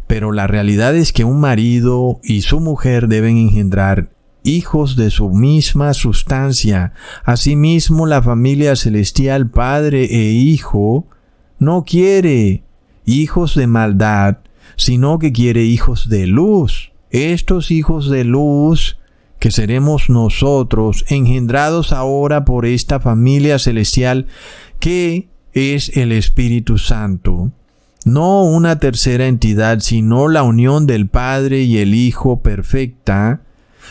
Speaker 1: Pero la realidad es que un marido y su mujer deben engendrar hijos de su misma sustancia. Asimismo, la familia celestial, padre e hijo, no quiere hijos de maldad, sino que quiere hijos de luz. Estos hijos de luz, que seremos nosotros, engendrados ahora por esta familia celestial, que es el Espíritu Santo. No una tercera entidad, sino la unión del Padre y el Hijo perfecta,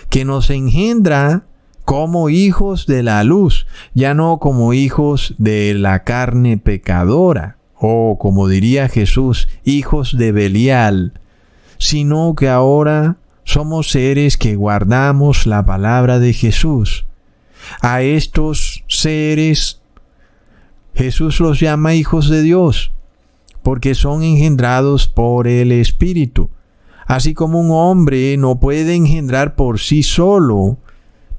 Speaker 1: que nos engendra como hijos de la luz, ya no como hijos de la carne pecadora, o como diría Jesús, hijos de Belial, sino que ahora somos seres que guardamos la palabra de Jesús. A estos seres Jesús los llama hijos de Dios, porque son engendrados por el Espíritu. Así como un hombre no puede engendrar por sí solo,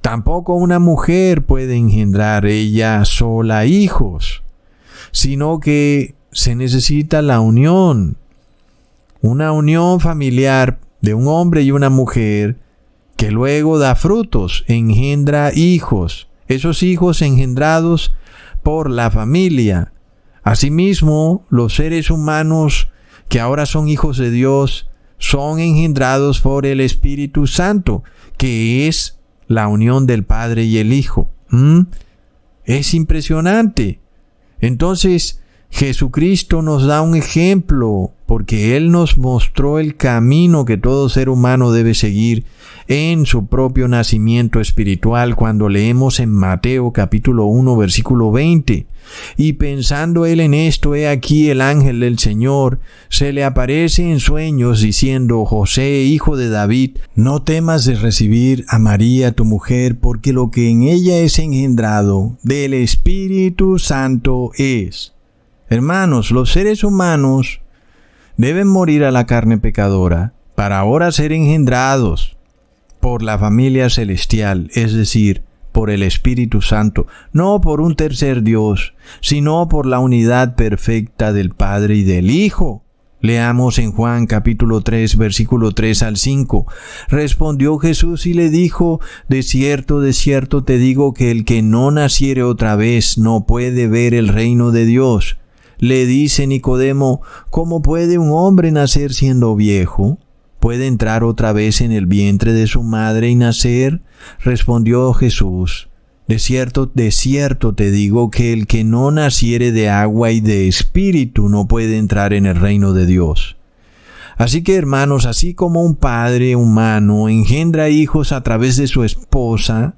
Speaker 1: tampoco una mujer puede engendrar ella sola hijos, sino que se necesita la unión, una unión familiar de un hombre y una mujer que luego da frutos, engendra hijos, esos hijos engendrados por la familia. Asimismo, los seres humanos que ahora son hijos de Dios son engendrados por el Espíritu Santo, que es la unión del Padre y el Hijo. Es impresionante. Entonces, Jesucristo nos da un ejemplo, porque Él nos mostró el camino que todo ser humano debe seguir en su propio nacimiento espiritual, cuando leemos en Mateo capítulo 1 versículo 20. Y pensando él en esto, he aquí el ángel del Señor se le aparece en sueños diciendo: José, hijo de David, no temas de recibir a María tu mujer, porque lo que en ella es engendrado del Espíritu Santo es. Hermanos, los seres humanos deben morir a la carne pecadora para ahora ser engendrados por la familia celestial, es decir, por el Espíritu Santo, no por un tercer Dios, sino por la unidad perfecta del Padre y del Hijo. Leamos en Juan capítulo 3, versículo 3 al 5. Respondió Jesús y le dijo: de cierto te digo que el que no naciere otra vez no puede ver el reino de Dios. Le dice Nicodemo: ¿cómo puede un hombre nacer siendo viejo? ¿Puede entrar otra vez en el vientre de su madre y nacer? Respondió Jesús: de cierto te digo que el que no naciere de agua y de espíritu no puede entrar en el reino de Dios. Así que, hermanos, así como un padre humano engendra hijos a través de su esposa,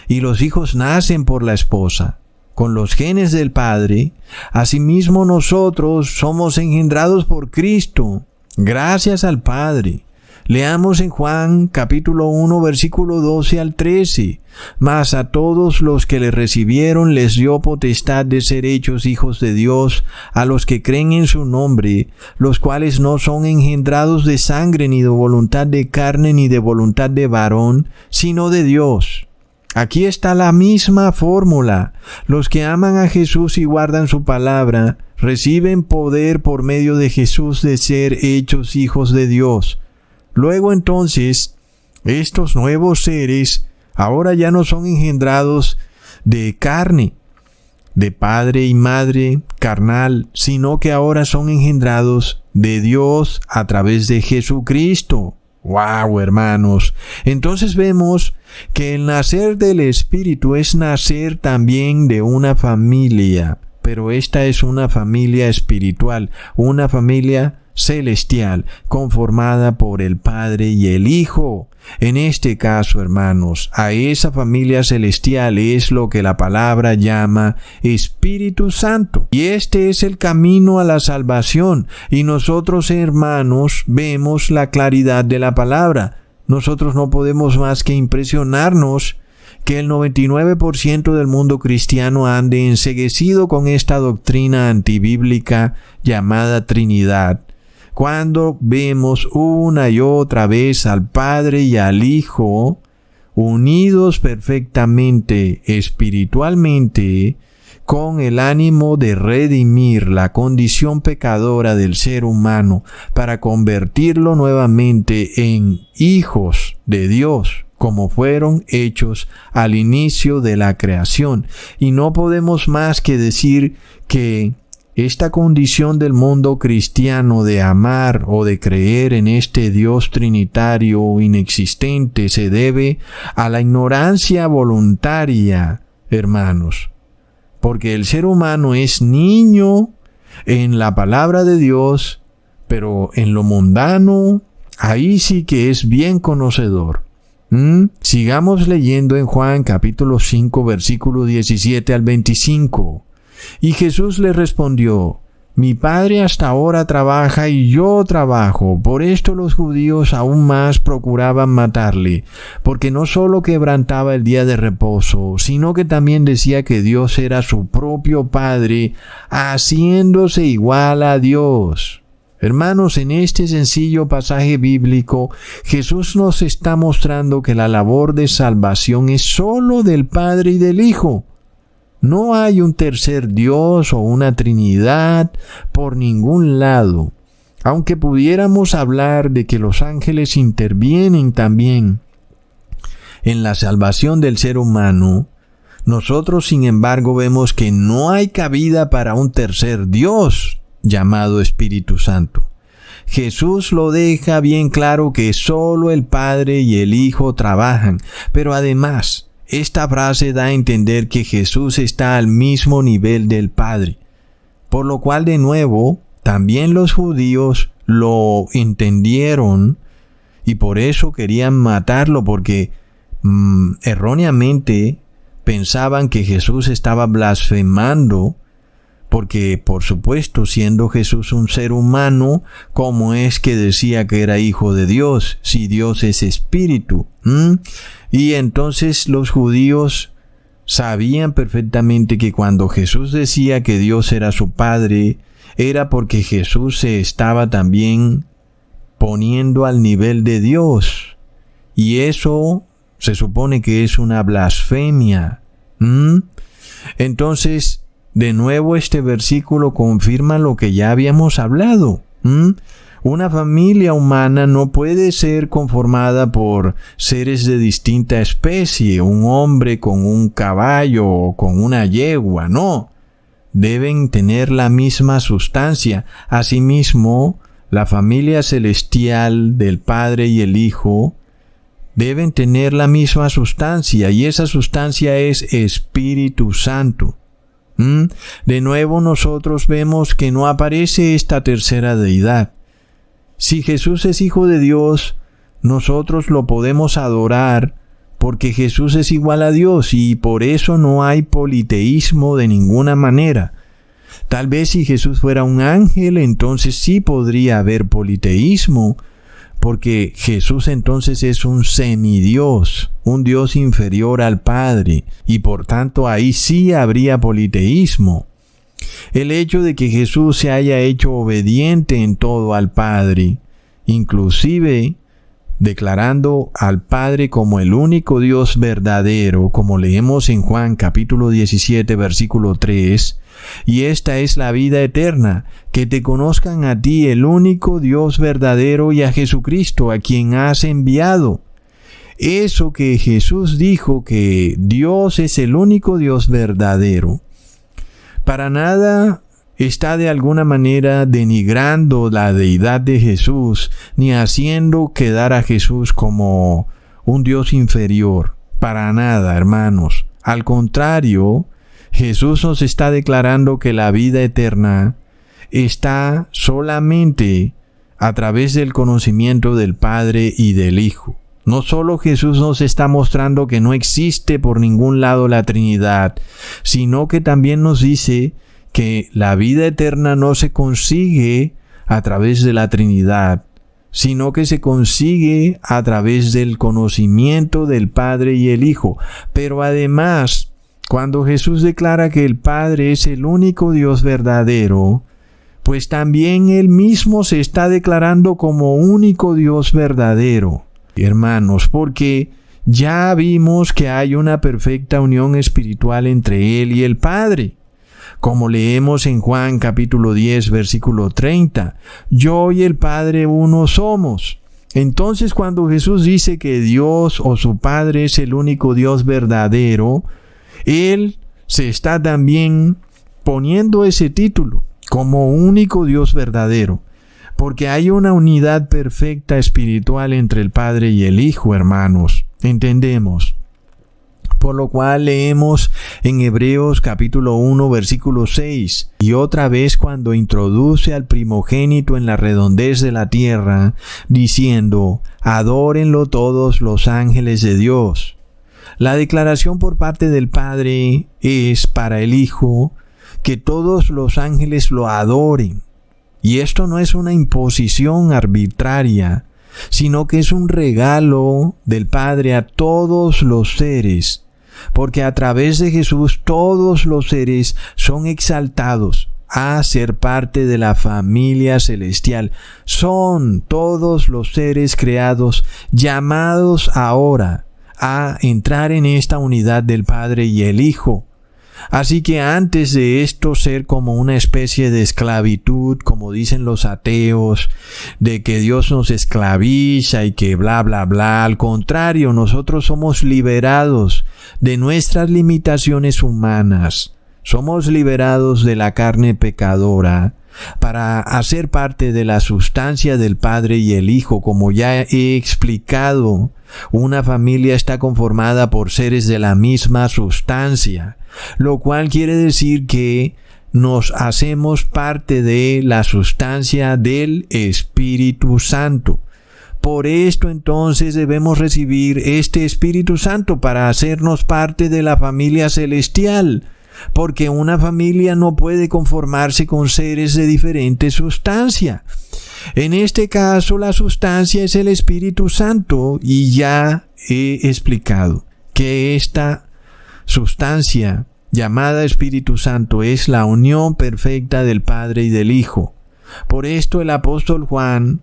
Speaker 1: y los hijos nacen por la esposa, con los genes del Padre, asimismo nosotros somos engendrados por Cristo, gracias al Padre, Leamos en Juan capítulo 1 versículo 12 al 13. Mas a todos los que le recibieron les dio potestad de ser hechos hijos de Dios, a los que creen en su nombre, los cuales no son engendrados de sangre, ni de voluntad de carne, ni de voluntad de varón, sino de Dios. Aquí está la misma fórmula. Los que aman a Jesús y guardan su palabra, reciben poder por medio de Jesús de ser hechos hijos de Dios. Luego entonces, estos nuevos seres ahora ya no son engendrados de carne, de padre y madre carnal, sino que ahora son engendrados de Dios a través de Jesucristo. ¡Wow, hermanos! Entonces vemos que el nacer del Espíritu es nacer también de una familia, pero esta es una familia espiritual, una familia celestial, conformada por el Padre y el Hijo. En este caso, hermanos, a esa familia celestial es lo que la palabra llama Espíritu Santo. Y este es el camino a la salvación. Y nosotros, hermanos, vemos la claridad de la palabra. Nosotros no podemos más que impresionarnos que el 99% del mundo cristiano ande enceguecido con esta doctrina antibíblica llamada Trinidad, cuando vemos una y otra vez al Padre y al Hijo unidos perfectamente, espiritualmente, con el ánimo de redimir la condición pecadora del ser humano para convertirlo nuevamente en hijos de Dios, como fueron hechos al inicio de la creación. Y no podemos más que decir que esta condición del mundo cristiano de amar o de creer en este Dios trinitario inexistente se debe a la ignorancia voluntaria, hermanos. Porque el ser humano es niño en la palabra de Dios, pero en lo mundano, ahí sí que es bien conocedor. Sigamos leyendo en Juan capítulo 5, versículo 17 al 25. Y Jesús le respondió: Mi Padre hasta ahora trabaja y yo trabajo. Por esto los judíos aún más procuraban matarle, porque no solo quebrantaba el día de reposo, sino que también decía que Dios era su propio Padre, haciéndose igual a Dios. Hermanos, en este sencillo pasaje bíblico, Jesús nos está mostrando que la labor de salvación es solo del Padre y del Hijo. No hay un tercer Dios o una Trinidad por ningún lado. Aunque pudiéramos hablar de que los ángeles intervienen también en la salvación del ser humano, nosotros sin embargo vemos que no hay cabida para un tercer Dios llamado Espíritu Santo. Jesús lo deja bien claro que solo el Padre y el Hijo trabajan, pero además, esta frase da a entender que Jesús está al mismo nivel del Padre, por lo cual de nuevo también los judíos lo entendieron y por eso querían matarlo, porque erróneamente pensaban que Jesús estaba blasfemando, porque por supuesto, siendo Jesús un ser humano, ¿cómo es que decía que era hijo de Dios si Dios es espíritu? Y entonces los judíos sabían perfectamente que cuando Jesús decía que Dios era su Padre, era porque Jesús se estaba también poniendo al nivel de Dios. Y eso se supone que es una blasfemia. Entonces, de nuevo este versículo confirma lo que ya habíamos hablado. Una familia humana no puede ser conformada por seres de distinta especie, un hombre con un caballo o con una yegua, no. Deben tener la misma sustancia. Asimismo, la familia celestial del Padre y el Hijo deben tener la misma sustancia, y esa sustancia es Espíritu Santo. De nuevo nosotros vemos que no aparece esta tercera deidad. Si Jesús es Hijo de Dios, nosotros lo podemos adorar porque Jesús es igual a Dios y por eso no hay politeísmo de ninguna manera. Tal vez si Jesús fuera un ángel, entonces sí podría haber politeísmo, porque Jesús entonces es un semidios, un Dios inferior al Padre, y por tanto ahí sí habría politeísmo. El hecho de que Jesús se haya hecho obediente en todo al Padre, inclusive declarando al Padre como el único Dios verdadero, como leemos en Juan capítulo 17, versículo 3, y esta es la vida eterna, que te conozcan a ti, el único Dios verdadero, y a Jesucristo, a quien has enviado. Eso que Jesús dijo, que Dios es el único Dios verdadero, para nada está de alguna manera denigrando la deidad de Jesús, ni haciendo quedar a Jesús como un Dios inferior. Para nada, hermanos. Al contrario, Jesús nos está declarando que la vida eterna está solamente a través del conocimiento del Padre y del Hijo. No solo Jesús nos está mostrando que no existe por ningún lado la Trinidad, sino que también nos dice que la vida eterna no se consigue a través de la Trinidad, sino que se consigue a través del conocimiento del Padre y el Hijo. Pero además, cuando Jesús declara que el Padre es el único Dios verdadero, pues también Él mismo se está declarando como único Dios verdadero, hermanos, porque ya vimos que hay una perfecta unión espiritual entre Él y el Padre. Como leemos en Juan capítulo 10, versículo 30, yo y el Padre uno somos. Entonces, cuando Jesús dice que Dios o su Padre es el único Dios verdadero, Él se está también poniendo ese título como único Dios verdadero, porque hay una unidad perfecta espiritual entre el Padre y el Hijo, hermanos. ¿Entendemos? Por lo cual leemos en Hebreos capítulo 1, versículo 6, y otra vez cuando introduce al primogénito en la redondez de la tierra, diciendo, adórenlo todos los ángeles de Dios. La declaración por parte del Padre es para el Hijo que todos los ángeles lo adoren. Y esto no es una imposición arbitraria, sino que es un regalo del Padre a todos los seres, porque a través de Jesús todos los seres son exaltados a ser parte de la familia celestial. Son todos los seres creados llamados ahora a entrar en esta unidad del Padre y el Hijo. Así que antes de esto ser como una especie de esclavitud, como dicen los ateos, de que Dios nos esclaviza y que bla bla bla, al contrario, nosotros somos liberados de nuestras limitaciones humanas. Somos liberados de la carne pecadora para hacer parte de la sustancia del Padre y el Hijo. Como ya he explicado, una familia está conformada por seres de la misma sustancia, lo cual quiere decir que nos hacemos parte de la sustancia del Espíritu Santo. Por esto entonces debemos recibir este Espíritu Santo para hacernos parte de la familia celestial, porque una familia no puede conformarse con seres de diferente sustancia. En este caso, la sustancia es el Espíritu Santo, y ya he explicado que esta sustancia llamada Espíritu Santo es la unión perfecta del Padre y del Hijo. Por esto el apóstol Juan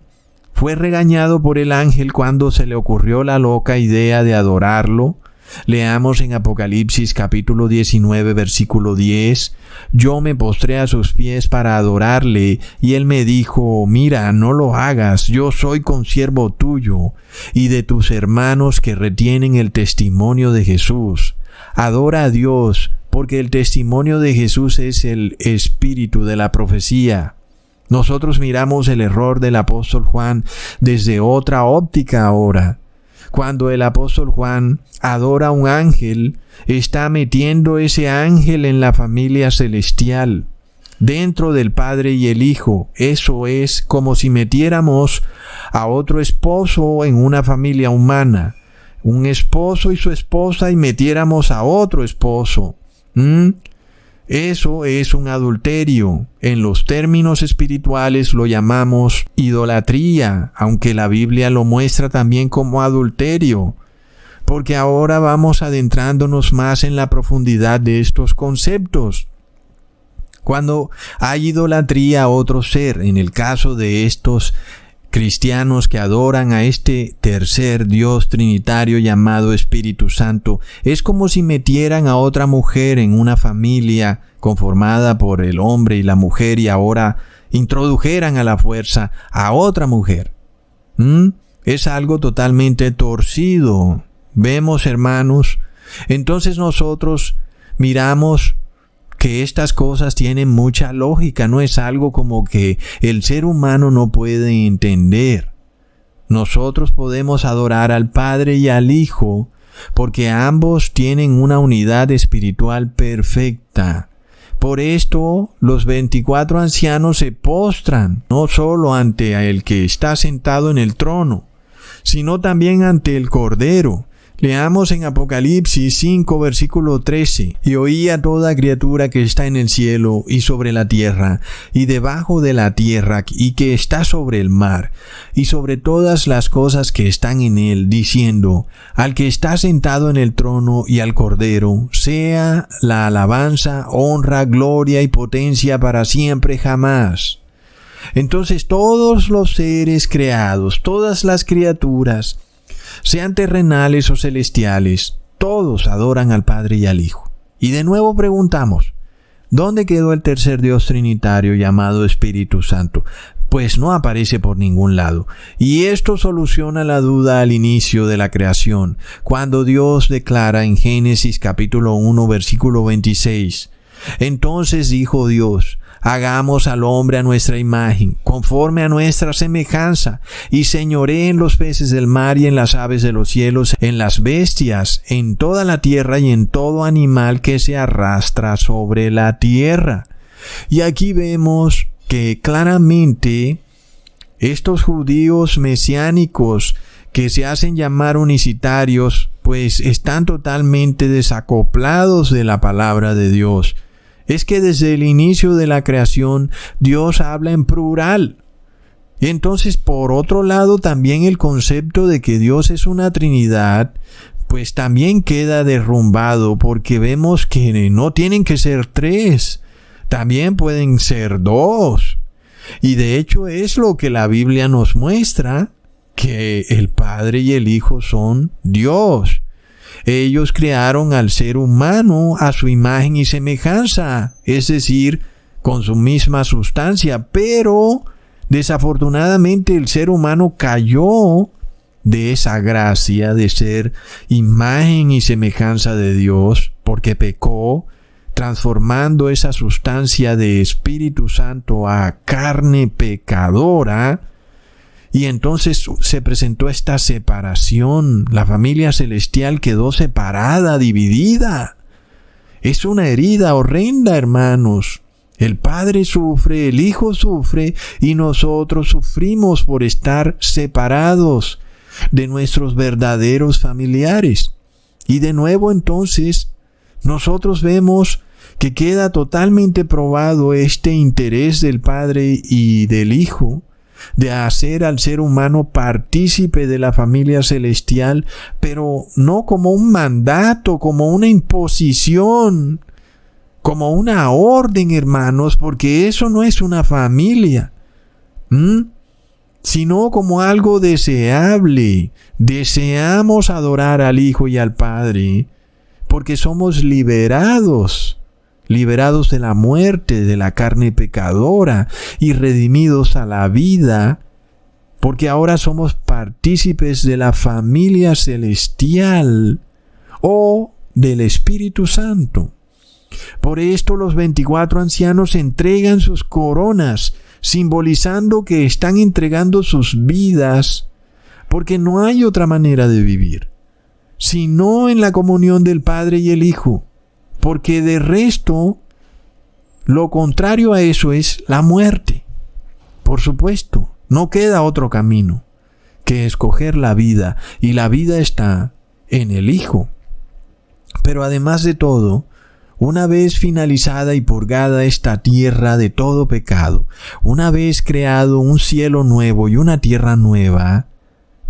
Speaker 1: fue regañado por el ángel cuando se le ocurrió la loca idea de adorarlo. Leamos en Apocalipsis capítulo 19, versículo 10. Yo me postré a sus pies para adorarle, y él me dijo, mira, no lo hagas, yo soy consiervo tuyo y de tus hermanos que retienen el testimonio de Jesús. Adora a Dios, porque el testimonio de Jesús es el espíritu de la profecía. Nosotros miramos el error del apóstol Juan desde otra óptica ahora. Cuando el apóstol Juan adora a un ángel, está metiendo ese ángel en la familia celestial, dentro del Padre y el Hijo. Eso es como si metiéramos a otro esposo en una familia humana, un esposo y su esposa, y metiéramos a otro esposo. Eso es un adulterio. En los términos espirituales lo llamamos idolatría, aunque la Biblia lo muestra también como adulterio. Porque ahora vamos adentrándonos más en la profundidad de estos conceptos. Cuando hay idolatría a otro ser, en el caso de estos cristianos que adoran a este tercer Dios trinitario llamado Espíritu Santo, es como si metieran a otra mujer en una familia conformada por el hombre y la mujer y ahora introdujeran a la fuerza a otra mujer. Es algo totalmente torcido. Vemos, hermanos, entonces nosotros miramos que estas cosas tienen mucha lógica, no es algo como que el ser humano no puede entender. Nosotros podemos adorar al Padre y al Hijo porque ambos tienen una unidad espiritual perfecta. Por esto, los 24 ancianos se postran, no solo ante el que está sentado en el trono, sino también ante el Cordero. Leamos en Apocalipsis 5, versículo 13. Y oí a toda criatura que está en el cielo y sobre la tierra, y debajo de la tierra, y que está sobre el mar, y sobre todas las cosas que están en él, diciendo: al que está sentado en el trono y al Cordero, sea la alabanza, honra, gloria y potencia para siempre jamás. Entonces todos los seres creados, todas las criaturas, sean terrenales o celestiales, todos adoran al Padre y al Hijo. Y de nuevo preguntamos, ¿dónde quedó el tercer Dios trinitario llamado Espíritu Santo? Pues no aparece por ningún lado. Y esto soluciona la duda al inicio de la creación, cuando Dios declara en Génesis capítulo 1, versículo 26, entonces dijo Dios: hagamos al hombre a nuestra imagen, conforme a nuestra semejanza, y señoree en los peces del mar y en las aves de los cielos, en las bestias, en toda la tierra y en todo animal que se arrastra sobre la tierra. Y aquí vemos que claramente estos judíos mesiánicos que se hacen llamar unicitarios, pues están totalmente desacoplados de la palabra de Dios. Es que desde el inicio de la creación Dios habla en plural. Y entonces, por otro lado, también el concepto de que Dios es una Trinidad, pues también queda derrumbado, porque vemos que no tienen que ser tres, también pueden ser dos. Y de hecho es lo que la Biblia nos muestra, que el Padre y el Hijo son Dios. Ellos crearon al ser humano a su imagen y semejanza, es decir, con su misma sustancia, pero desafortunadamente el ser humano cayó de esa gracia de ser imagen y semejanza de Dios, porque pecó, transformando esa sustancia de Espíritu Santo a carne pecadora. Y entonces se presentó esta separación. La familia celestial quedó separada, dividida. Es una herida horrenda, hermanos. El Padre sufre, el Hijo sufre, y nosotros sufrimos por estar separados de nuestros verdaderos familiares. Y de nuevo entonces, nosotros vemos que queda totalmente probado este interés del Padre y del Hijo de hacer al ser humano partícipe de la familia celestial, pero no como un mandato, como una imposición, como una orden, hermanos, porque eso no es una familia, sino como algo deseable. Deseamos adorar al Hijo y al Padre, porque somos liberados de la muerte, de la carne pecadora, y redimidos a la vida, porque ahora somos partícipes de la familia celestial o del Espíritu Santo. Por esto los 24 ancianos entregan sus coronas, simbolizando que están entregando sus vidas, porque no hay otra manera de vivir, sino en la comunión del Padre y el Hijo. Porque de resto, lo contrario a eso es la muerte. Por supuesto, no queda otro camino que escoger la vida, y la vida está en el Hijo. Pero además de todo, Una vez finalizada y purgada esta tierra de todo pecado, una vez creado un cielo nuevo y una tierra nueva,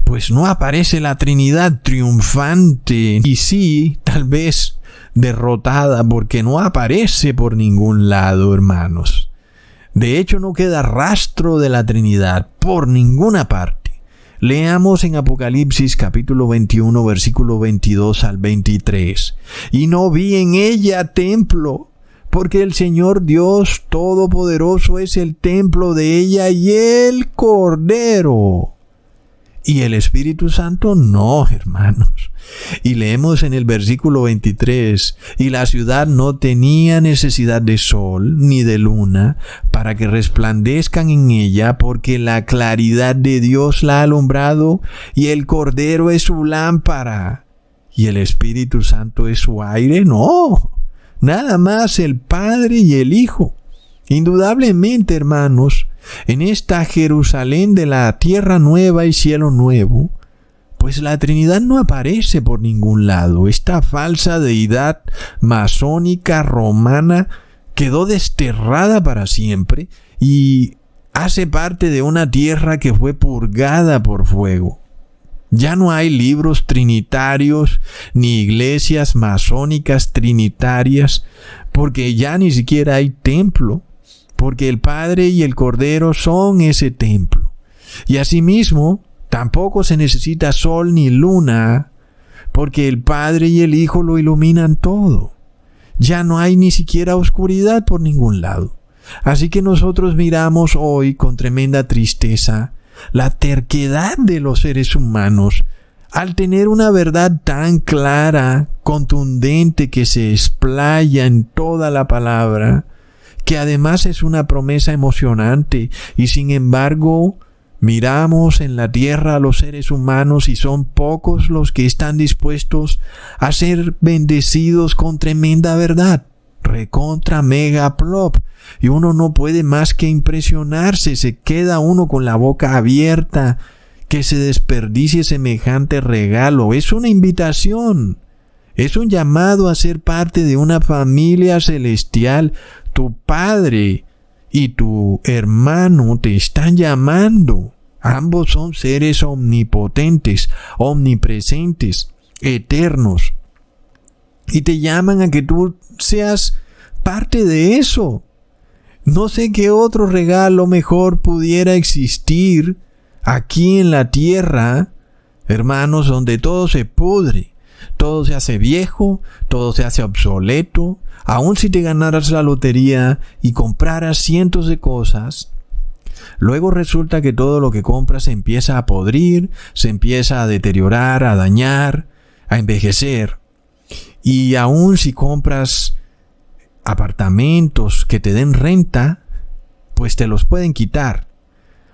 Speaker 1: pues no aparece la Trinidad triunfante y sí, tal vez derrotada, porque no aparece por ningún lado, hermanos. De hecho, no queda rastro de la Trinidad por ninguna parte. Leamos en Apocalipsis capítulo 21, versículo 22 al 23. Y no vi en ella templo, porque el Señor Dios Todopoderoso es el templo de ella y el Cordero. Y el Espíritu Santo no, hermanos. Y leemos en el versículo 23, y la ciudad no tenía necesidad de sol ni de luna para que resplandezcan en ella, porque la claridad de Dios la ha alumbrado, y el Cordero es su lámpara. ¿Y el Espíritu Santo es su aire? No, nada más el Padre y el Hijo. Indudablemente, hermanos, en esta Jerusalén de la tierra nueva y cielo nuevo, pues la Trinidad no aparece por ningún lado. Esta falsa deidad masónica romana quedó desterrada para siempre y hace parte de una tierra que fue purgada por fuego. Ya no hay libros trinitarios ni iglesias masónicas trinitarias, porque ya ni siquiera hay templo, porque el Padre y el Cordero son ese templo. Y asimismo, tampoco se necesita sol ni luna, porque el Padre y el Hijo lo iluminan todo. Ya no hay ni siquiera oscuridad por ningún lado. Así que nosotros miramos hoy con tremenda tristeza la terquedad de los seres humanos al tener una verdad tan clara, contundente, que se explaya en toda la palabra, que además es una promesa emocionante, y sin embargo miramos en la tierra a los seres humanos y son pocos los que están dispuestos a ser bendecidos con tremenda verdad, recontra mega plop, y uno no puede más que impresionarse, se queda uno con la boca abierta, que se desperdicie semejante regalo. Es una invitación, es un llamado a ser parte de una familia celestial. Tu padre y tu hermano te están llamando. Ambos son seres omnipotentes, omnipresentes, eternos. Y te llaman a que tú seas parte de eso. No sé qué otro regalo mejor pudiera existir aquí en la tierra, hermanos, donde todo se pudre, todo se hace viejo, todo se hace obsoleto. Aun si te ganaras la lotería y compraras cientos de cosas, luego resulta que todo lo que compras se empieza a podrir, se empieza a deteriorar, a dañar, a envejecer. Y aun si compras apartamentos que te den renta, pues te los pueden quitar.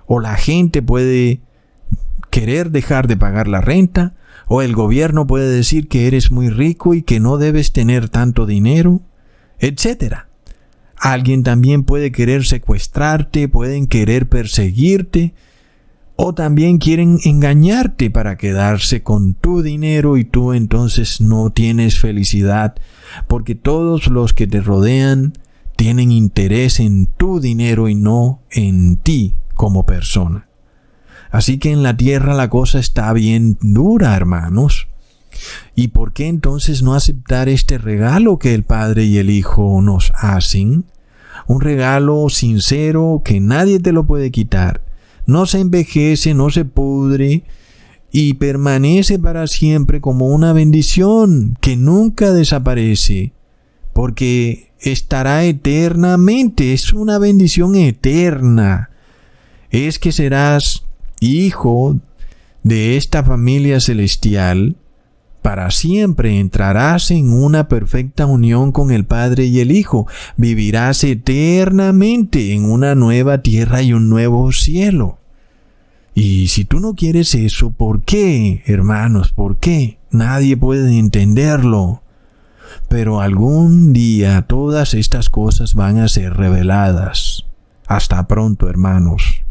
Speaker 1: O la gente puede querer dejar de pagar la renta, o el gobierno puede decir que eres muy rico y que no debes tener tanto dinero, etcétera. Alguien también puede querer secuestrarte, pueden querer perseguirte, o también quieren engañarte para quedarse con tu dinero, y tú entonces no tienes felicidad, porque todos los que te rodean tienen interés en tu dinero y no en ti como persona. Así que en la tierra la cosa está bien dura, hermanos. ¿Y por qué entonces no aceptar este regalo que el Padre y el Hijo nos hacen? Un regalo sincero que nadie te lo puede quitar. No se envejece, no se pudre y permanece para siempre como una bendición que nunca desaparece, porque estará eternamente. Es una bendición eterna. Es que serás hijo de esta familia celestial. Para siempre entrarás en una perfecta unión con el Padre y el Hijo. Vivirás eternamente en una nueva tierra y un nuevo cielo. Y si tú no quieres eso, ¿por qué, hermanos? ¿Por qué? Nadie puede entenderlo. Pero algún día todas estas cosas van a ser reveladas. Hasta pronto, hermanos.